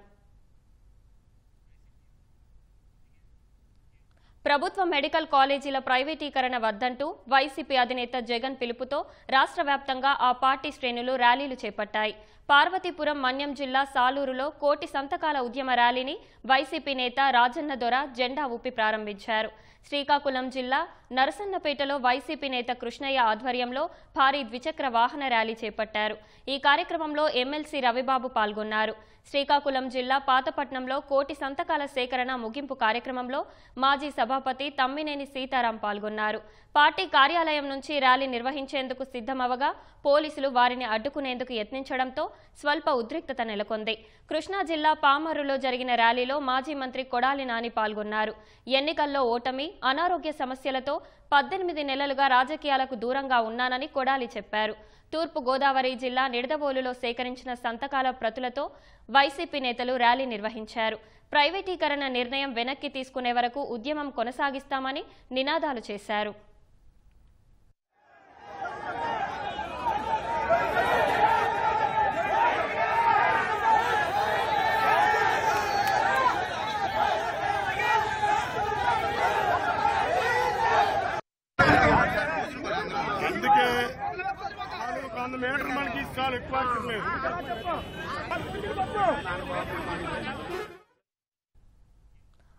ప్రభుత్వ మెడికల్ కాలేజీల ప్రైవేటీకరణ వద్దంటూ వైసీపీ అధినేత జగన్ పిలుపుతో రాష్ట్ర వ్యాప్తంగా ఆ పార్టీ శ్రేణులు ర్యాలీలు చేపట్టాయి. పార్వతీపురం మన్యం జిల్లా సాలూరులో 1,000,000 సంతకాల ఉద్యమ ర్యాలీని వైసీపీ నేత రాజన్న దొర జెండా ఊపి ప్రారంభించారు. శ్రీకాకుళం జిల్లా నరసన్నపేటలో వైసీపీ నేత కృష్ణయ్య ఆధ్వర్యంలో భారీ ద్విచక్ర వాహన ర్యాలీ చేపట్టారు. ఈ కార్యక్రమంలో ఎమ్మెల్సీ రవిబాబు పాల్గొన్నారు. శ్రీకాకుళం జిల్లా పాతపట్నంలో 1,000,000 సంతకాల సేకరణ ముగింపు కార్యక్రమంలో మాజీ సభాపతి తమ్మినేని సీతారాం పాల్గొన్నారు. పార్టీ కార్యాలయం నుంచి ర్యాలీ నిర్వహించేందుకు సిద్ధమవగా పోలీసులు వారిని అడ్డుకునేందుకు యత్నించడంతో స్వల్ప ఉద్రిక్తత నెలకొంది. కృష్ణా జిల్లా పామరులో జరిగిన ర్యాలీలో మాజీ మంత్రి కొడాలి నాని పాల్గొన్నారు. ఎన్నికల్లో ఓటమి, అనారోగ్య సమస్యలతో 18 నెలలుగా రాజకీయాలకు దూరంగా ఉన్నానని కొడాలి చెప్పారు. తూర్పు గోదావరి జిల్లా నిడదవోలులో సేకరించిన సంతకాల ప్రతులతో వైసీపీ నేతలు ర్యాలీ నిర్వహించారు. ప్రైవేటీకరణ నిర్ణయం వెనక్కి తీసుకునే వరకు ఉద్యమం కొనసాగిస్తామని నినాదాలు చేశారు.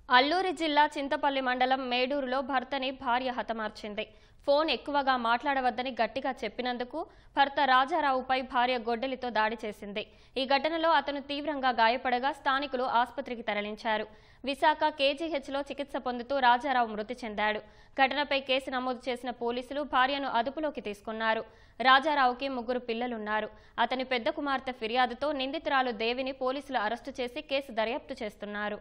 అల్లూరి జిల్లా చింతపల్లి మండలం మేడూరులో భర్తని భార్య హతమార్చింది. ఫోన్ ఎక్కువగా మాట్లాడవద్దని గట్టిగా చెప్పినందుకు భర్త రాజారావుపై భార్య గొడ్డలితో దాడి చేసింది. ఈ ఘటనలో అతను తీవ్రంగా గాయపడగా స్థానికులు ఆసుపత్రికి తరలించారు. విశాఖ కేజీహెచ్లో చికిత్స పొందుతూ రాజారావు మృతి చెందాడు. ఘటనపై కేసు నమోదు చేసిన పోలీసులు భార్యను అదుపులోకి తీసుకున్నారు. రాజారావుకి 3 పిల్లలున్నారు. అతని పెద్ద కుమార్తె ఫిర్యాదుతో నిందితురాలు దేవిని పోలీసులు అరెస్టు చేసి కేసు దర్యాప్తు చేస్తున్నారు.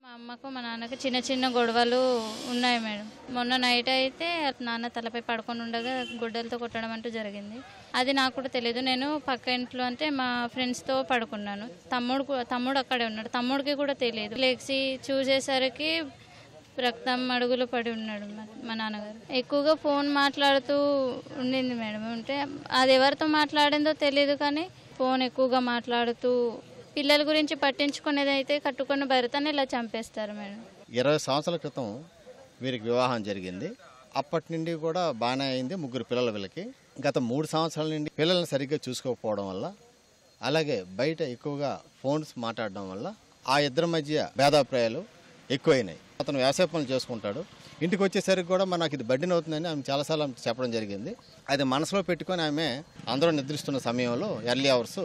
మా అమ్మకు మా నాన్నకు చిన్న చిన్న గొడవలు ఉన్నాయి మేడం. మొన్న నైట్ అయితే నాన్న తలపై పడుకొని ఉండగా గొడ్డలతో కొట్టడం అంటూ జరిగింది. అది నాకు కూడా తెలియదు. నేను పక్క ఇంట్లో అంటే మా ఫ్రెండ్స్తో పడుకున్నాను. తమ్ముడు అక్కడే ఉన్నాడు. తమ్ముడికి కూడా తెలియదు. లేచి చూసేసరికి రక్తం అడుగులు పడి ఉన్నాడు మా నాన్నగారు. ఎక్కువగా ఫోన్ మాట్లాడుతూ ఉండింది మేడం. అంటే అది ఎవరితో మాట్లాడిందో తెలియదు కానీ ఫోన్ ఎక్కువగా మాట్లాడుతూ పిల్లల గురించి పట్టించుకునేది అయితే కట్టుకున్న భర్తని ఇలా చంపేస్తారు మేడం. 20 సంవత్సరాల క్రితం వీరికి వివాహం జరిగింది. అప్పటి నుండి కూడా బాగానే అయింది. 3 పిల్లలు వీళ్ళకి. గత 3 సంవత్సరాల నుండి పిల్లల్ని సరిగ్గా చూసుకోకపోవడం వల్ల, అలాగే బయట ఎక్కువగా ఫోన్స్ మాట్లాడడం వల్ల ఆ ఇద్దరి మధ్య భేదాభిప్రాయాలు ఎక్కువైనాయి. అతను వ్యవసాయ పనులు చేసుకుంటాడు. ఇంటికి వచ్చేసరికి కూడా నాకు ఇది బడ్డీని అవుతుందని ఆమె చాలాసార్లు చెప్పడం జరిగింది. అది మనసులో పెట్టుకొని ఆమె అందరూ నిద్రిస్తున్న సమయంలో ఎర్లీ అవర్స్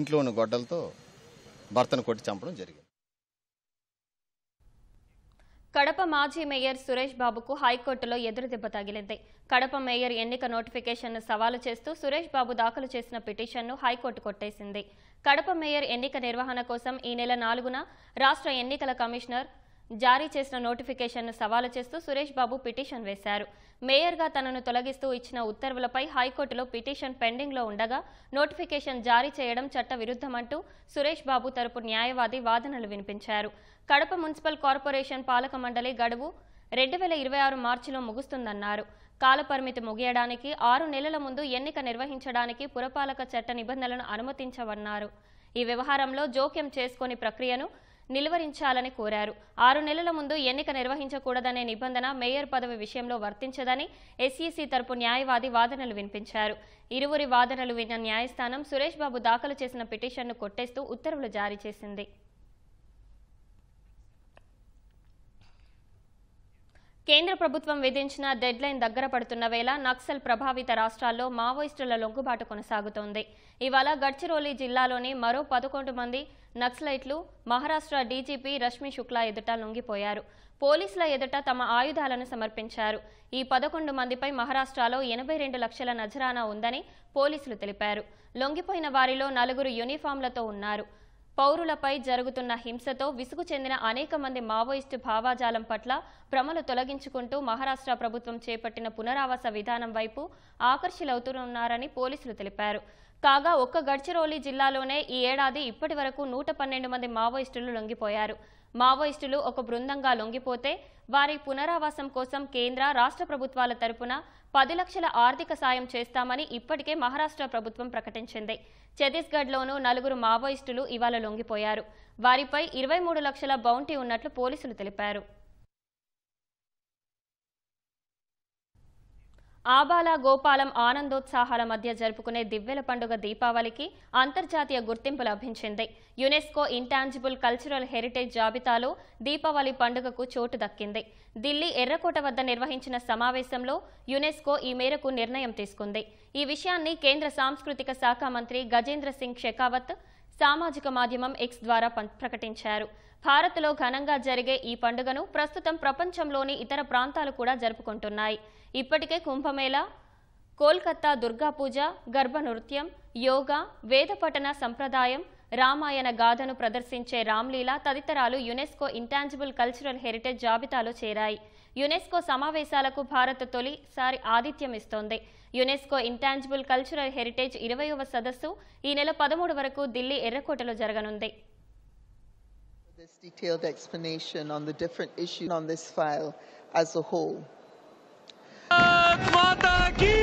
ఇంట్లో ఉన్న గొడ్డలతో భర్తను కొట్టి చంపడం జరిగింది. కడప మాజీ మేయర్ సురేష్ బాబుకు హైకోర్టులో ఎదురుదెబ్బ తగిలింది. కడప మేయర్ ఎన్నిక నోటిఫికేషన్ను సవాలు చేస్తూ సురేష్ బాబు దాఖలు చేసిన పిటిషన్ను హైకోర్టు కొట్టేసింది. కడప మేయర్ ఎన్నిక నిర్వహణ కోసం ఈ నెల 4న రాష్ట్ర ఎన్నికల కమిషనర్ జారీ చేసిన నోటిఫికేషన్ను సవాలు చేస్తూ సురేష్ బాబు పిటిషన్ వేశారు. మేయర్గా తనను తొలగిస్తూ ఇచ్చిన ఉత్తర్వులపై హైకోర్టులో పిటిషన్ పెండింగ్లో ఉండగా నోటిఫికేషన్ జారీ చేయడం చట్ట విరుద్ధమంటూ సురేష్ బాబు తరపు న్యాయవాది వాదనలు వినిపించారు. కడప మున్సిపల్ కార్పొరేషన్ పాలక మండలి గడువు 2026 మార్చిలో ముగుస్తుందన్నారు. కాలపరిమితి ముగియడానికి 6 నెలల ముందు ఎన్నిక నిర్వహించడానికి పురపాలక చట్ట నిబంధనలను అనుమతించవన్నారు. ఈ వ్యవహారంలో జోక్యం చేసుకుని ప్రక్రియను నిలువరించాలని కోరారు. 6 నెలల ముందు ఎన్నిక నిర్వహించకూడదనే నిబంధన మేయర్ పదవి విషయంలో వర్తించదని ఎస్ఈసీ తరపు న్యాయవాది వాదనలు వినిపించారు. ఇరువురి వాదనలు విన్న న్యాయస్థానం సురేష్ బాబు దాఖలు చేసిన పిటిషన్ను కొట్టేస్తూ ఉత్తర్వులు జారీ చేసింది. కేంద్ర ప్రభుత్వం విధించిన డెడ్ లైన్ దగ్గర పడుతున్న వేళ నక్సల్ ప్రభావిత రాష్ట్రాల్లో మావోయిస్టుల లొంగుబాటు కొనసాగుతోంది. ఇవాళ గడ్చిరోలి జిల్లాలోని మరో 11 మంది నక్సలైట్లు మహారాష్ట్ర డీజీపీ రష్మి శుక్లా ఎదుట లొంగిపోయారు. పోలీసుల ఎదుట తమ ఆయుధాలను సమర్పించారు. ఈ 11 మందిపై మహారాష్ట్రలో 82 లక్షల నజరానా ఉందని పోలీసులు తెలిపారు. లొంగిపోయిన వారిలో 4 యూనిఫామ్లతో ఉన్నారు. పౌరులపై జరుగుతున్న హింసతో విసుగు చెందిన అనేక మంది మావోయిస్టు భావాజాలం పట్ల భ్రమలు తొలగించుకుంటూ మహారాష్ట్ర ప్రభుత్వం చేపట్టిన పునరావాస విధానం వైపు ఆకర్షితులవుతున్నారని పోలీసులు తెలిపారు. కాగా ఒక్క గడ్చిరోలి జిల్లాలోనే ఈ ఏడాది ఇప్పటి వరకు 112 మంది మావోయిస్టులు లొంగిపోయారు. మావోయిస్టులు ఒక బృందంగా లొంగిపోతే వారి పునరావాసం కోసం కేంద్ర రాష్ట్ర ప్రభుత్వాల తరపున 10 లక్షల ఆర్థిక సాయం చేస్తామని ఇప్పటికే మహారాష్ట్ర ప్రభుత్వం ప్రకటించింది. ఛత్తీస్గఢ్లోనూ 4 మావోయిస్టులు ఇవాళ లొంగిపోయారు. వారిపై 23 లక్షల బౌంటీ ఉన్నట్లు పోలీసులు తెలిపారు. ఆబాల గోపాలం ఆనందోత్సాహాల మధ్య జరుపుకునే దివ్వెల పండుగ దీపావళికి అంతర్జాతీయ గుర్తింపు లభించింది. యునెస్కో ఇంటాంజిబుల్ కల్చరల్ హెరిటేజ్ జాబితాలో దీపావళి పండుగకు చోటు దక్కింది. ఢిల్లీ ఎర్రకోట వద్ద నిర్వహించిన సమావేశంలో యునెస్కో ఈ మేరకు నిర్ణయం తీసుకుంది. ఈ విషయాన్ని కేంద్ర సాంస్కృతిక శాఖ మంత్రి గజేంద్ర సింగ్ షెకావత్ సామాజిక మాధ్యమం ఎక్స్ ద్వారా ప్రకటించారు. భారత్లో ఘనంగా జరిగే ఈ పండుగను ప్రస్తుతం ప్రపంచంలోని ఇతర ప్రాంతాలు కూడా జరుపుకుంటున్నాయి. ఇప్పటికే కుంభమేళా, కోల్కతా దుర్గా పూజ, గర్భ నృత్యం, యోగా, వేద పఠన సంప్రదాయం, రామాయణ గాథను ప్రదర్శించే రామ్లీలా తదితరాలు యునెస్కో ఇంటాంజిబుల్ కల్చరల్ హెరిటేజ్ జాబితాలో చేరాయి. యునెస్కో సమావేశాలకు భారత్ తొలిసారి ఆతిథ్యం ఇస్తోంది. యునెస్కో ఇంటాంజిబుల్ కల్చరల్ హెరిటేజ్ 20వ సదస్సు ఈ నెల 13 వరకు ఢిల్లీ ఎర్రకోటలో జరగనుంది. This detailed explanation on the different issues on this file as a whole. Mata ki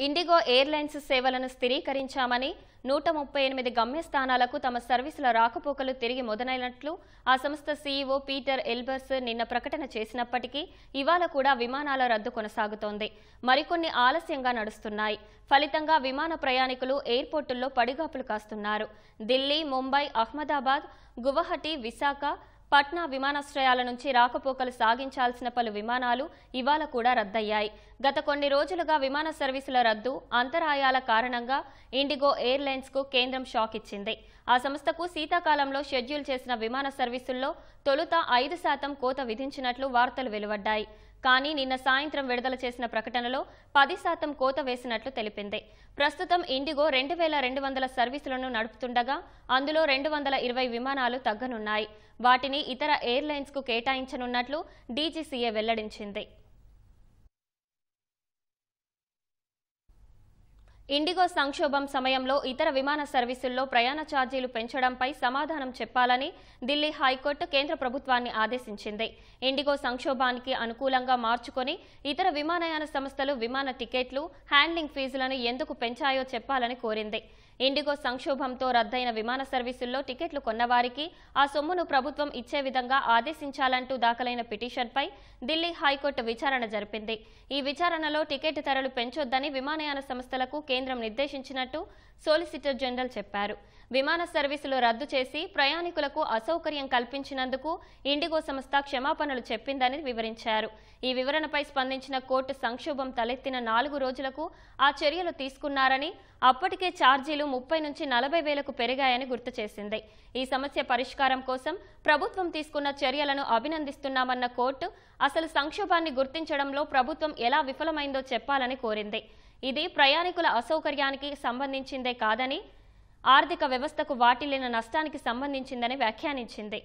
IndiGo airlines సేవలను స్థిరీకరించామని 138 గమ్యస్థానాలకు తమ సర్వీసుల రాకపోకలు తిరిగి మొదలైనట్లు ఆ సంస్థ సీఈఓ పీటర్ ఎల్బర్స్ నిన్న ప్రకటన చేసినప్పటికీ ఇవాళ కూడా విమానాల రద్దు కొనసాగుతోంది. మరికొన్ని ఆలస్యంగా నడుస్తున్నాయి. ఫలితంగా విమాన ప్రయాణికులు ఎయిర్పోర్టుల్లో పడిగాపులు కాస్తున్నారు. ఢిల్లీ, ముంబై, అహ్మదాబాద్, గువహటి, విశాఖ, పట్నా విమానాశ్రయాల నుంచి రాకపోకలు సాగించాల్సిన పలు విమానాలు ఇవాళ కూడా రద్దయ్యాయి. గత కొన్ని రోజులుగా విమాన సర్వీసుల రద్దు, అంతరాయాల కారణంగా ఇండిగో ఎయిర్లైన్స్కు కేంద్రం షాక్ ఇచ్చింది. ఆ సంస్థకు శీతాకాలంలో షెడ్యూల్ చేసిన విమాన సర్వీసుల్లో తొలుత 5% కోత విధించినట్లు వార్తలు వెలువడ్డాయి. కానీ నిన్న సాయంత్రం విడుదల చేసిన ప్రకటనలో 10% కోత వేసినట్లు తెలిపింది. ప్రస్తుతం ఇండిగో 2200 సర్వీసులను నడుపుతుండగా అందులో 220 విమానాలు తగ్గనున్నాయి. వాటిని ఇతర ఎయిర్లైన్స్కు కేటాయించనున్నట్లు డీజీసీఏ వెల్లడించింది. ఇండిగో సంక్షోభం సమయంలో ఇతర విమాన సర్వీసుల్లో ప్రయాణ ఛార్జీలు పెంచడంపై సమాధానం చెప్పాలని ఢిల్లీ హైకోర్టు కేంద్ర ప్రభుత్వాన్ని ఆదేశించింది. ఇండిగో సంక్షోభానికి అనుకూలంగా మార్చుకొని ఇతర విమానయాన సంస్థలు విమాన టికెట్లు, హ్యాండ్లింగ్ ఫీజులను ఎందుకు పెంచాయో చెప్పాలని కోరింది. ఇండిగో సంక్షోభంతో రద్దయిన విమాన సర్వీసుల్లో టికెట్లు కొన్నవారికి ఆ సొమ్మును ప్రభుత్వం ఇచ్చే విధంగా ఆదేశించాలంటూ దాఖలైన పిటిషన్పై ఢిల్లీ హైకోర్టు విచారణ జరిపింది. ఈ విచారణలో టికెట్ ధరలు పెంచొద్దని విమానయాన సంస్థలకు కేంద్రం నిర్దేశించినట్టు సోలిసిటర్ జనరల్ చెప్పారు. విమాన సర్వీసులు రద్దు చేసి ప్రయాణికులకు అసౌకర్యం కల్పించినందుకు ఇండిగో సంస్థ క్షమాపణలు చెప్పిందని వివరించారు. ఈ వివరణపై స్పందించిన కోర్టు సంక్షోభం తలెత్తిన 4 రోజులకు ఆ చర్యలు తీసుకున్నారని, అప్పటికే ఛార్జీలు 30 నుంచి 40 వేలకు పెరిగాయని గుర్తు చేసింది. ఈ సమస్య పరిష్కారం కోసం ప్రభుత్వం తీసుకున్న చర్యలను అభినందిస్తున్నామన్న కోర్టు అసలు సంక్షోభాన్ని గుర్తించడంలో ప్రభుత్వం ఎలా విఫలమైందో చెప్పాలని కోరింది. ఇది ప్రయాణికుల అసౌకర్యానికి సంబంధించిందే కాదని, ఆర్థిక వ్యవస్థకు వాటిల్లిన నష్టానికి సంబంధించిందని వ్యాఖ్యానించింది.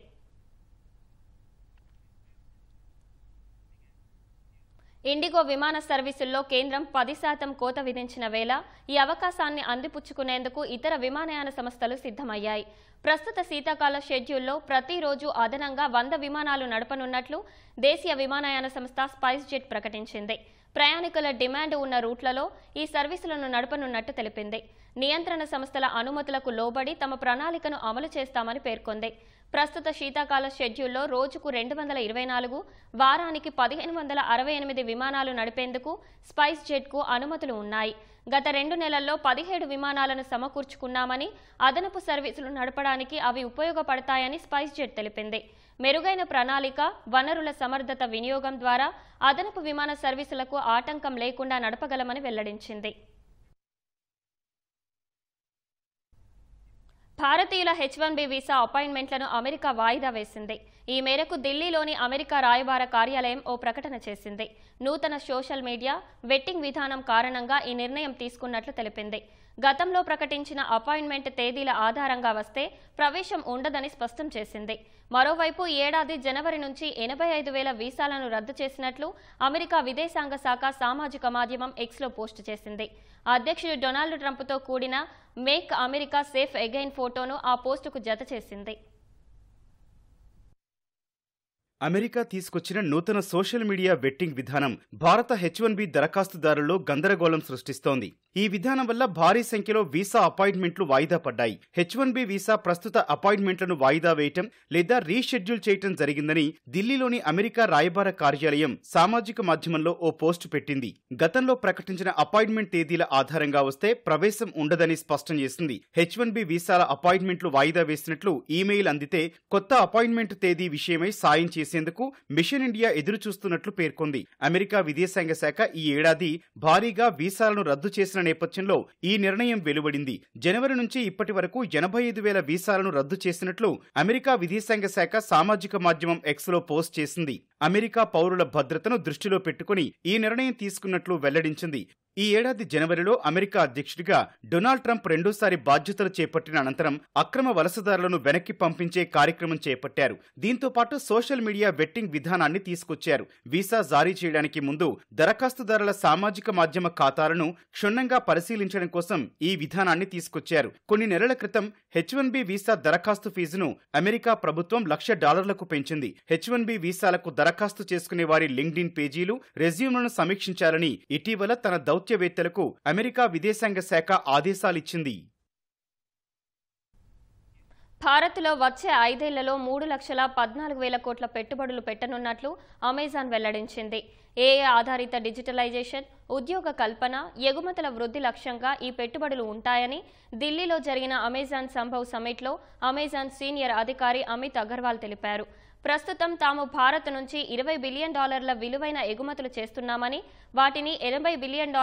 ఇండిగో విమాన సర్వీసుల్లో కేంద్రం 10% కోత విధించిన వేళ ఈ అవకాశాన్ని అందిపుచ్చుకునేందుకు ఇతర విమానయాన సంస్థలు సిద్ధమయ్యాయి. ప్రస్తుత శీతాకాల షెడ్యూల్లో ప్రతిరోజు అదనంగా 100 విమానాలు నడపనున్నట్లు దేశీయ విమానయాన సంస్థ స్పైస్ జెట్ ప్రకటించింది. ప్రయాణికుల డిమాండ్ ఉన్న రూట్లలో ఈ సర్వీసులను నడపనున్నట్టు తెలిపింది. నియంత్రణ సంస్థల అనుమతులకు లోబడి తమ ప్రణాళికను అమలు చేస్తామని పేర్కొంది. ప్రస్తుత శీతాకాల షెడ్యూల్లో రోజుకు 224, వారానికి 1568 విమానాలు నడిపేందుకు స్పైస్ జెట్కు అనుమతులు ఉన్నాయి. గత 2 నెలల్లో 17 విమానాలను సమకూర్చుకున్నామని, అదనపు సర్వీసులు నడపడానికి అవి ఉపయోగపడతాయని స్పైస్ జెట్ తెలిపింది. మెరుగైన ప్రణాళిక, వనరుల సమర్థత వినియోగం ద్వారా అదనపు విమాన సర్వీసులకు ఆటంకం లేకుండా నడపగలమని వెల్లడించింది. భారతీయుల H-1B వీసా అపాయింట్మెంట్లను అమెరికా వాయిదా వేసింది. ఈ మేరకు ఢిల్లీలోని అమెరికా రాయబార కార్యాలయం ఓ ప్రకటన చేసింది. నూతన సోషల్ మీడియా వెట్టింగ్ విధానం కారణంగా ఈ నిర్ణయం తీసుకున్నట్లు తెలిపింది. గతంలో ప్రకటించిన అపాయింట్మెంట్ తేదీల ఆధారంగా వస్తే ప్రవేశం ఉండదని స్పష్టం చేసింది. మరోవైపు ఈ ఏడాది జనవరి నుంచి 85,000 వీసాలను రద్దు చేసినట్లు అమెరికా విదేశాంగ శాఖ సామాజిక మాధ్యమం ఎక్స్లో పోస్టు చేసింది. అధ్యక్షుడు డొనాల్డ్ ట్రంప్తో కూడిన మేక్ అమెరికా సేఫ్ అగైన్ ఫోటోను ఆ పోస్టుకు జత చేసింది. అమెరికా తీసుకొచ్చిన నూతన సోషల్ మీడియా వెట్టింగ్ విధానం భారత H-1B దరఖాస్తుదారుల్లో గందరగోళం సృష్టిస్తోంది. ఈ విధానం వల్ల భారీ సంఖ్యలో వీసా అపాయింట్మెంట్లు వాయిదా పడ్డాయి. H-1B వీసా ప్రస్తుత అపాయింట్మెంట్లను వాయిదా వేయటం లేదా రీషెడ్యూల్ చేయటం జరిగిందని ఢిల్లీలోని అమెరికా రాయబార కార్యాలయం సామాజిక మాధ్యమంలో ఓ పోస్టు పెట్టింది. గతంలో ప్రకటించిన అపాయింట్మెంట్ తేదీల ఆధారంగా వస్తే ప్రవేశం ఉండదని స్పష్టం చేసింది. H-1B వీసాల అపాయింట్మెంట్లు వాయిదా వేసినట్లు ఈమెయిల్ అందితే కొత్త అపాయింట్మెంట్ తేదీ విషయమై సాయం చేసేందుకు మిషన్ ఇండియా ఎదురుచూస్తున్నట్లు పేర్కొంది. అమెరికా విదేశాంగ శాఖ ఈ ఏడాది భారీగా వీసాలను రద్దు చేసిన నేపథ్యంలో ఈ నిర్ణయం వెలువడింది. జనవరి నుంచి ఇప్పటి వరకు 85,000 వీసాలను రద్దు చేసినట్లు అమెరికా విదేశాంగ శాఖ సామాజిక మాధ్యమం ఎక్స్లో పోస్ట్ చేసింది. అమెరికా పౌరుల భద్రతను దృష్టిలో పెట్టుకుని ఈ నిర్ణయం తీసుకున్నట్లు వెల్లడించింది. ఈ ఏడాది జనవరిలో అమెరికా అధ్యక్షుడిగా డొనాల్డ్ ట్రంప్ రెండోసారి బాధ్యతలు చేపట్టిన అనంతరం అక్రమ వలసదారులను వెనక్కి పంపించే కార్యక్రమం చేపట్టారు. దీంతో పాటు సోషల్ మీడియా వెట్టింగ్ విధానాన్ని తీసుకొచ్చారు. వీసా జారీ చేయడానికి ముందు దరఖాస్తుదారుల సామాజిక మాధ్యమ ఖాతాలను క్షుణ్ణంగా పరిశీలించడం కోసం ఈ విధానాన్ని తీసుకొచ్చారు. కొన్ని నెలల క్రితం H-1B వీసా దరఖాస్తు ఫీజును అమెరికా ప్రభుత్వం $1,00,000కు పెంచింది. H-1B వీసాలకు దరఖాస్తు చేసుకునే వారి లింక్డ్ఇన్ పేజీలు, రెజ్యూమ్లను సమీక్షించాలని ఇటీవల తన దౌత్యవేత్తలకు అమెరికా విదేశాంగ శాఖ ఆదేశాలిచ్చింది. భారత్లో వచ్చే 5 ఏళ్లలో 3,14,000 కోట్ల పెట్టుబడులు పెట్టనున్నట్లు అమెజాన్ వెల్లడించింది. AI ఆధారిత డిజిటలైజేషన్, ఉద్యోగ కల్పన, ఎగుమతుల వృద్ధి లక్ష్యంగా ఈ పెట్టుబడులు ఉంటాయని ఢిల్లీలో జరిగిన అమెజాన్ సంభవ్ సమ్మిట్లో అమెజాన్ సీనియర్ అధికారి అమిత్ అగర్వాల్ తెలిపారు. ప్రస్తుతం తాము భారత్ నుంచి $20 బిలియన్ విలువైన ఎగుమతులు చేస్తున్నామని, వాటిని $80 బిలియన్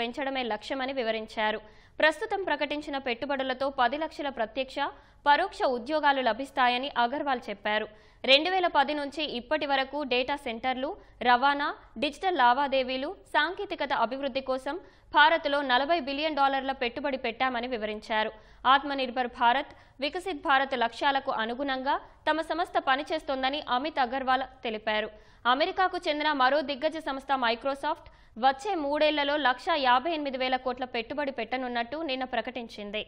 పెంచడమే లక్ష్యమని వివరించారు. ప్రస్తుతం ప్రకటించిన పెట్టుబడులతో 10 లక్షల ప్రత్యక్ష, పరోక్ష ఉద్యోగాలు లభిస్తాయని అగర్వాల్ చెప్పారు. 2010 నుంచి ఇప్పటి వరకు డేటా సెంటర్లు, రవాణా, డిజిటల్ లావాదేవీలు, సాంకేతికత అభివృద్ధి కోసం భారత్లో $40 బిలియన్ పెట్టుబడి పెట్టామని వివరించారు. ఆత్మనిర్భర్ భారత్, వికసిత్ భారత్ లక్ష్యాలకు అనుగుణంగా తమ సంస్థ పనిచేస్తోందని అమిత్ అగర్వాల్ తెలిపారు. అమెరికాకు చెందిన మరో దిగ్గజ సంస్థ మైక్రోసాఫ్ట్ వచ్చే 3 ఏళ్లలో 1,58,000 కోట్ల పెట్టుబడి పెట్టనున్నట్టు నిన్న ప్రకటించింది.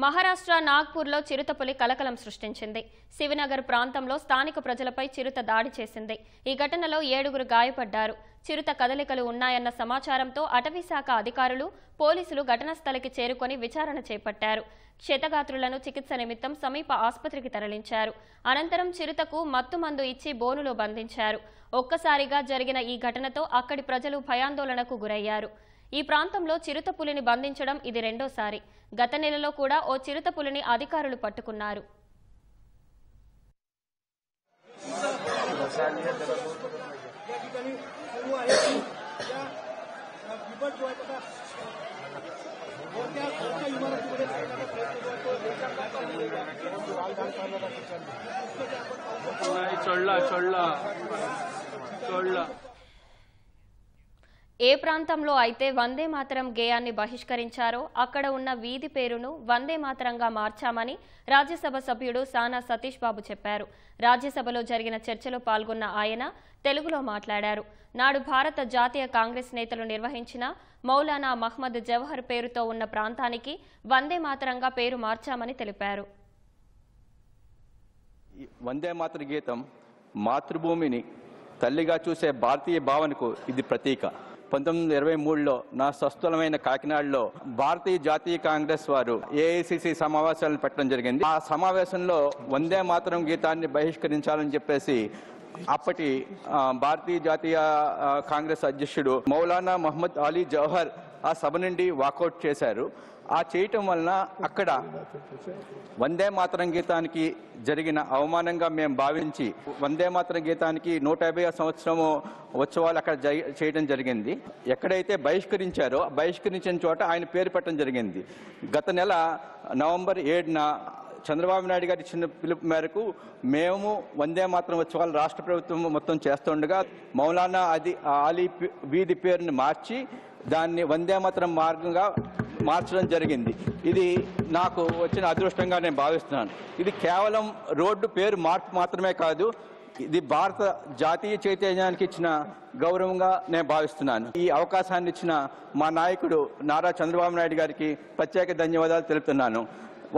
మహారాష్ట్ర నాగ్పూర్లో చిరుతపులి కలకలం సృష్టించింది. శివనగర్ ప్రాంతంలో స్థానిక ప్రజలపై చిరుత దాడి చేసింది. ఈ ఘటనలో 7 గాయపడ్డారు. చిరుత కదలికలు ఉన్నాయన్న సమాచారంతో అటవీశాఖ అధికారులు, పోలీసులు ఘటనా స్థలికి చేరుకొని విచారణ చేపట్టారు. క్షతగాత్రులను చికిత్స నిమిత్తం సమీప ఆసుపత్రికి తరలించారు. అనంతరం చిరుతకు మత్తుమందు ఇచ్చి బోనులో బంధించారు. ఒక్కసారిగా జరిగిన ఈ ఘటనతో అక్కడి ప్రజలు భయాందోళనకు గురయ్యారు. ఈ ప్రాంతంలో చిరుతపులిని బంధించడం ఇది రెండోసారి. గత నెలలో కూడా ఓ చిరుతపులిని అధికారులు పట్టుకున్నారు. ఏ ప్రాంతంలో అయితే వందే మాతరం గేయాన్ని బహిష్కరించారో అక్కడ ఉన్న వీధి పేరును వందే మాతరంగా మార్చామని రాజ్యసభ సభ్యుడు సానా సతీష్ బాబు చెప్పారు. రాజ్యసభలో జరిగిన చర్చలో పాల్గొన్న ఆయన తెలుగులో మాట్లాడారు. నాడు భారత జాతీయ కాంగ్రెస్ నేతలు నిర్వహించిన మౌలానా మహ్మద్ జవహర్ పేరుతో ఉన్న ప్రాంతానికి వందే మాతరంగా పేరు మార్చామని తెలిపారు. వందే మాతర గీతం మాతృభూమిని తల్లిగా చూసే భారతీయ భావనకు ఇది ప్రతీక. 1923లో నా స్వస్థలమైన కాకినాడలో భారతీయ జాతీయ కాంగ్రెస్ వారు ఏఐసిసి సమావేశాలను పెట్టడం జరిగింది. ఆ సమావేశంలో వందే మాతరం గీతాన్ని బహిష్కరించాలని చెప్పేసి అప్పటి భారతీయ జాతీయ కాంగ్రెస్ అధ్యక్షుడు మౌలానా మహమ్మద్ అలీ జవహర్ ఆ సభ నుండి వాకౌట్ చేశారు. ఆ చేయటం వలన అక్కడ వందే మాతరం గీతానికి జరిగిన అవమానంగా మేము భావించి వందే మాతరం గీతానికి 150వ సంవత్సరము ఉత్సవాలు అక్కడ చేయడం జరిగింది. ఎక్కడైతే బహిష్కరించారో బహిష్కరించిన చోట ఆయన పేరు పెట్టడం జరిగింది. గత నెల నవంబర్ 7న చంద్రబాబు నాయుడు గారి ఇచ్చిన పిలుపు మేరకు మేము వందే మాతరం ఉత్సవాలు రాష్ట్ర ప్రభుత్వం మొత్తం చేస్తుండగా మౌలానా అలీ వీధి పేరుని మార్చి దాన్ని వందే మాతరం మార్గంగా మార్చడం జరిగింది. ఇది నాకు వచ్చిన అదృష్టంగా నేను భావిస్తున్నాను. ఇది కేవలం రోడ్డు పేరు మార్పు మాత్రమే కాదు, ఇది భారత జాతీయ చైతన్యానికి ఇచ్చిన గౌరవంగా నేను భావిస్తున్నాను. ఈ అవకాశాన్ని ఇచ్చిన మా నాయకుడు నారా చంద్రబాబు నాయుడు గారికి ప్రత్యేక ధన్యవాదాలు తెలుపుతున్నాను.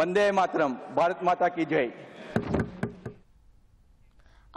వందే మాతరం, భారత్ మాతాకి జై.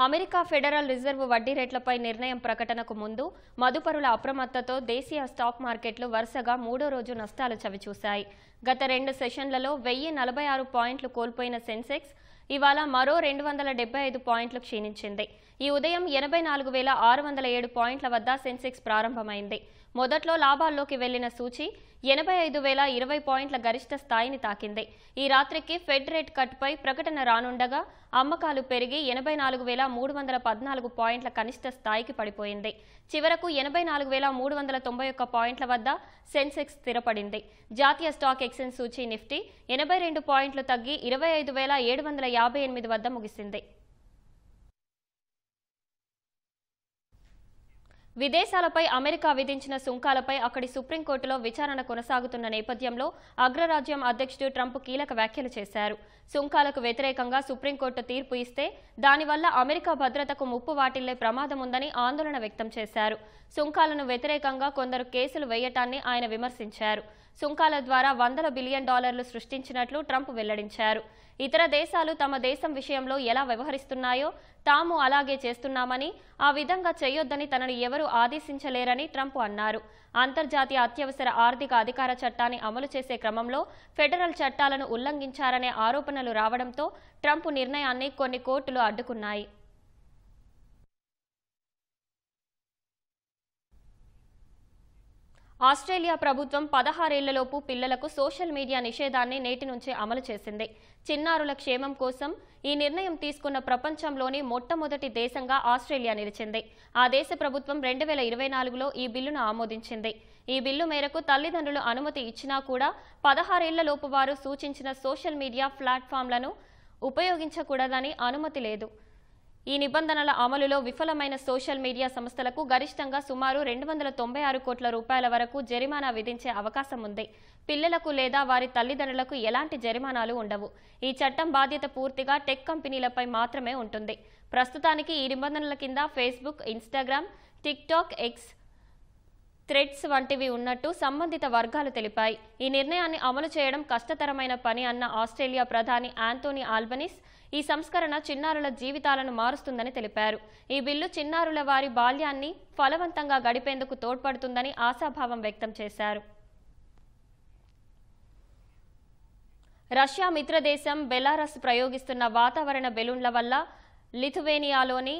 అమెరికా ఫెడరల్ రిజర్వ్ వడ్డీ రేట్లపై నిర్ణయం ప్రకటనకు ముందు మదుపరుల అప్రమత్తతో దేశీయ స్టాక్ మార్కెట్లు వరుసగా 3వ రోజు నష్టాలు చవిచూశాయి. గత 2 సెషన్లలో 1046 పాయింట్లు కోల్పోయిన సెన్సెక్స్ ఇవాళ మరో 275 పాయింట్లు క్షీణించింది. ఈ ఉదయం 84,607 పాయింట్ల వద్ద సెన్సెక్స్ ప్రారంభమైంది. మొదట్లో లాభాల్లోకి వెళ్లిన సూచి 85,020 పాయింట్ల గరిష్ట స్థాయిని తాకింది. ఈ రాత్రికి ఫెడ్ రేట్ కట్పై ప్రకటన రానుండగా అమ్మకాలు పెరిగి 84,314 పాయింట్ల కనిష్ట స్థాయికి పడిపోయింది. చివరకు 84,391 పాయింట్ల వద్ద సెన్సెక్స్ స్థిరపడింది. జాతీయ స్టాక్ ఎక్స్చేంజ్ సూచీ నిఫ్టీ 82 పాయింట్లు తగ్గి 25,758 వద్ద ముగిసింది. విదేశాలపై అమెరికా విధించిన సుంకాలపై అక్కడి సుప్రీంకోర్టులో విచారణ కొనసాగుతున్న నేపథ్యంలో అగ్రరాజ్యం అధ్యక్షుడు ట్రంప్ కీలక వ్యాఖ్యలు చేశారు. సుంకాలకు వ్యతిరేకంగా సుప్రీంకోర్టు తీర్పు ఇస్తే దానివల్ల అమెరికా భద్రతకు ముప్పు వాటిల్లే ప్రమాదం ఉందని ఆందోళన వ్యక్తం చేశారు. సుంకాలను వ్యతిరేకంగా కొందరు కేసులు వేయటాన్ని ఆయన విమర్శించారు. సుంకాల ద్వారా $100 బిలియన్ సృష్టించినట్లు ట్రంప్ వెల్లడించారు. ఇతర దేశాలు తమ దేశం విషయంలో ఎలా వ్యవహరిస్తున్నాయో తాము అలాగే చేస్తున్నామని, ఆ విధంగా చేయొద్దని తనను ఎవరూ ఆదేశించలేరని ట్రంప్ అన్నారు. అంతర్జాతీయ అత్యవసర ఆర్థిక అధికార చట్టాన్ని అమలు చేసే క్రమంలో ఫెడరల్ చట్టాలను ఉల్లంఘించారనే ఆరోపణలు రావడంతో ట్రంప్ నిర్ణయాన్ని కొన్ని కోర్టులు అడ్డుకున్నాయి. ఆస్ట్రేలియా ప్రభుత్వం 16 ఏళ్లలోపు పిల్లలకు సోషల్ మీడియా నిషేధాన్ని నేటి నుంచే అమలు చేసింది. చిన్నారుల క్షేమం కోసం ఈ నిర్ణయం తీసుకున్న ప్రపంచంలోని మొట్టమొదటి దేశంగా ఆస్ట్రేలియా నిలిచింది. ఆ దేశ ప్రభుత్వం 2024లో ఈ బిల్లును ఆమోదించింది. ఈ బిల్లు మేరకు తల్లిదండ్రులు అనుమతి ఇచ్చినా కూడా 16 ఏళ్లలోపు వారు సూచించిన సోషల్ మీడియా ప్లాట్ఫామ్లను ఉపయోగించకూడదని అనుమతి లేదు. ఈ నిబంధనల అమలులో విఫలమైన సోషల్ మీడియా సంస్థలకు గరిష్టంగా సుమారు 296 కోట్ల రూపాయల వరకు జరిమానా విధించే అవకాశం ఉంది. పిల్లలకు లేదా వారి తల్లిదండ్రులకు ఎలాంటి జరిమానాలు ఉండవు. ఈ చట్టం బాధ్యత పూర్తిగా టెక్ కంపెనీలపై మాత్రమే ఉంటుంది. ప్రస్తుతానికి ఈ నిబంధనల కింద Facebook, Instagram, TikTok, X, threads వంటివి ఉన్నట్టు సంబంధిత వర్గాలు తెలిపాయి. ఈ నిర్ణయాన్ని అమలు చేయడం కష్టతరమైన పని అన్న ఆస్ట్రేలియా ప్రధాని ఆంటోనీ ఆల్బనీస్ ఈ సంస్కరణ చిన్నారుల జీవితాలను మారుస్తుందని తెలిపారు. ఈ బిల్లు చిన్నారుల వారి బాల్యాన్ని ఫలవంతంగా గడిపేందుకు తోడ్పడుతుందని ఆశాభావం వ్యక్తం చేశారు. రష్యా మిత్రదేశం బెలారస్ ప్రయోగిస్తున్న వాతావరణ బెలూన్ల వల్ల లిథువేనియాలోని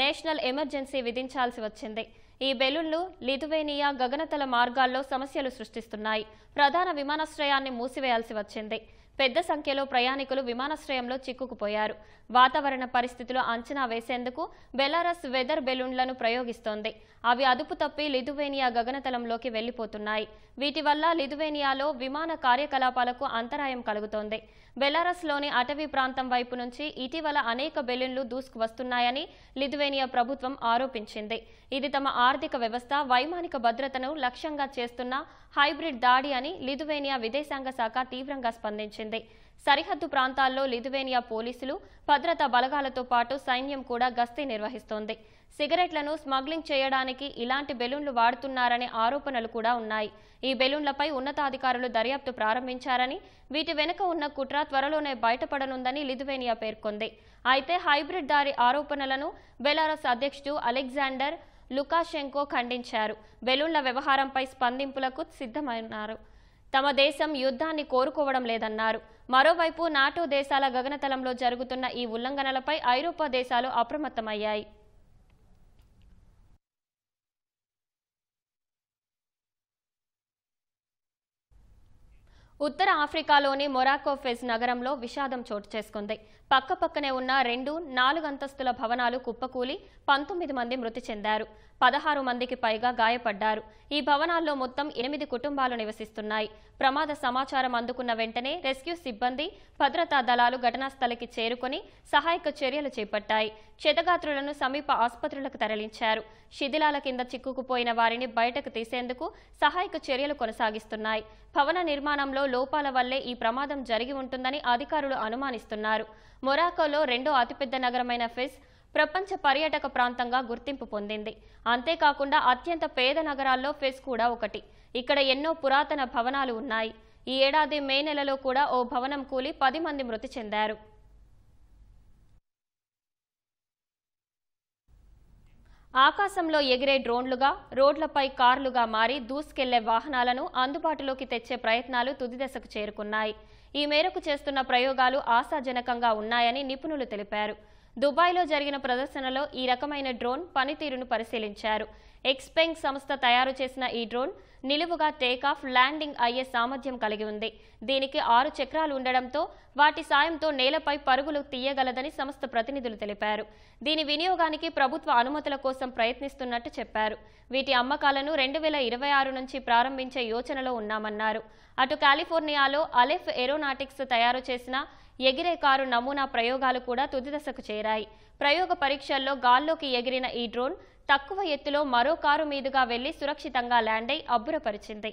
నేషనల్ ఎమర్జెన్సీ విధించాల్సి వచ్చింది. ఈ బెలూన్లు లిథువేనియా గగనతల మార్గాల్లో సమస్యలు సృష్టిస్తున్నాయి. ప్రధాన విమానాశ్రయాన్ని మూసివేయాల్సి వచ్చింది. పెద్ద సంఖ్యలో ప్రయాణికులు విమానాశ్రయంలో చిక్కుకుపోయారు. వాతావరణ పరిస్థితులు అంచనా వేసేందుకు బెలారస్ వెదర్ బెలూన్లను ప్రయోగిస్తోంది. అవి అదుపు తప్పి లిథువేనియా గగనతలంలోకి వెళ్లిపోతున్నాయి. వీటి వల్ల లిథువేనియాలో విమాన కార్యకలాపాలకు అంతరాయం కలుగుతోంది. బెలారస్లోని అటవీ ప్రాంతం వైపు నుంచి ఇటీవల అనేక బెలూన్లు దూసుకువస్తున్నాయని లిథువేనియా ప్రభుత్వం ఆరోపించింది. ఇది తమ ఆర్థిక వ్యవస్థ, వైమానిక భద్రతను లక్ష్యంగా చేస్తున్న హైబ్రిడ్ దాడి అని లిథువేనియా విదేశాంగ శాఖ తీవ్రంగా స్పందించింది. సరిహద్దు ప్రాంతాల్లో లిథువేనియా పోలీసులు, భద్రతా బలగాలతో పాటు సైన్యం కూడా గస్తీ నిర్వహిస్తోంది. సిగరెట్లను స్మగ్లింగ్ చేయడానికి ఇలాంటి బెలూన్లు వాడుతున్నారనే ఆరోపణలు కూడా ఉన్నాయి. ఈ బెలూన్లపై ఉన్నతాధికారులు దర్యాప్తు ప్రారంభించారని, వీటి వెనుక ఉన్న కుట్ర త్వరలోనే బయటపడనుందని లిథువేనియా పేర్కొంది. అయితే హైబ్రిడ్ దాడి ఆరోపణలను బెలారస్ అధ్యక్షుడు అలెగ్జాండర్ లుకాషెంకో ఖండించారు. బెలూన్ల వ్యవహారంపై స్పందింపులకు సిద్ధమన్నారు. తమ దేశం యుద్ధాన్ని కోరుకోవడం లేదన్నారు. మరోవైపు నాటో దేశాల గగనతలంలో జరుగుతున్న ఈ ఉల్లంఘనలపై ఐరోపా దేశాలు అప్రమత్తమయ్యాయి. ఉత్తర ఆఫ్రికాలోని మొరాకో ఫెజ్ నగరంలో విషాదం చోటు చేసుకుంది. పక్కపక్కనే ఉన్న 4 అంతస్తుల భవనాలు కుప్పకూలి 19 మంది మృతి చెందారు. 16 మందికి పైగా గాయపడ్డారు. ఈ భవనాల్లో మొత్తం 8 కుటుంబాలు నివసిస్తున్నాయి. ప్రమాద సమాచారం అందుకున్న వెంటనే రెస్క్యూ సిబ్బంది, భద్రతా దళాలు ఘటనా స్థలికి చేరుకుని సహాయక చర్యలు చేపట్టాయి. క్షతగాత్రులను సమీప ఆసుపత్రులకు తరలించారు. శిథిలాల కింద చిక్కుకుపోయిన వారిని బయటకు తీసేందుకు సహాయక చర్యలు కొనసాగిస్తున్నాయి. భవన నిర్మాణంలో లోపాల వల్లే ఈ ప్రమాదం జరిగి ఉంటుందని అధికారులు అనుమానిస్తున్నారు. మొరాకోలో 2వ అతిపెద్ద నగరమైన ఫెజ్ ప్రపంచ పర్యాటక ప్రాంతంగా గుర్తింపు పొందింది. అంతేకాకుండా అత్యంత పేద నగరాల్లో ఫెజ్ కూడా ఒకటి. ఇక్కడ ఎన్నో పురాతన భవనాలు ఉన్నాయి. ఈ ఏడాది మే నెలలో కూడా ఓ భవనం కూలి 10 మంది మృతి చెందారు. ఆకాశంలో ఎగిరే డ్రోన్లుగా, రోడ్లపై కార్లుగా మారి దూసుకెళ్లే వాహనాలను అందుబాటులోకి తెచ్చే ప్రయత్నాలు తుది దశకు చేరుకున్నాయి. ఈ మేరకు చేస్తున్న ప్రయోగాలు ఆశాజనకంగా ఉన్నాయని నిపుణులు తెలిపారు. దుబాయ్లో జరిగిన ప్రదర్శనలో ఈ రకమైన డ్రోన్ పనితీరును పరిశీలించారు. ఎక్స్పెంగ్ సంస్థ తయారు చేసిన ఈ డ్రోన్ నిలువుగా టేకాఫ్, ల్యాండింగ్ అయ్యే సామర్థ్యం కలిగి ఉంది. దీనికి 6 చక్రాలు ఉండడంతో వాటి సాయంతో నేలపై పరుగులు తీయగలదని సంస్థ ప్రతినిధులు తెలిపారు. దీని వినియోగానికి ప్రభుత్వ అనుమతుల కోసం ప్రయత్నిస్తున్నట్టు చెప్పారు. వీటి అమ్మకాలను 2026 నుంచి ప్రారంభించే యోచనలో ఉన్నామన్నారు. అటు కాలిఫోర్నియాలో అలెఫ్ ఏరోనాటిక్స్ తయారు చేసిన ఎగిరే కారు నమూనా ప్రయోగాలు కూడా తుది దశకు చేరాయి. ప్రయోగ పరీక్షల్లో గాల్లోకి ఎగిరిన ఈ డ్రోన్ తక్కువ ఎత్తులో మరో కారు మీదుగా వెళ్లి సురక్షితంగా ల్యాండ్ అయి అబ్బురపరిచింది.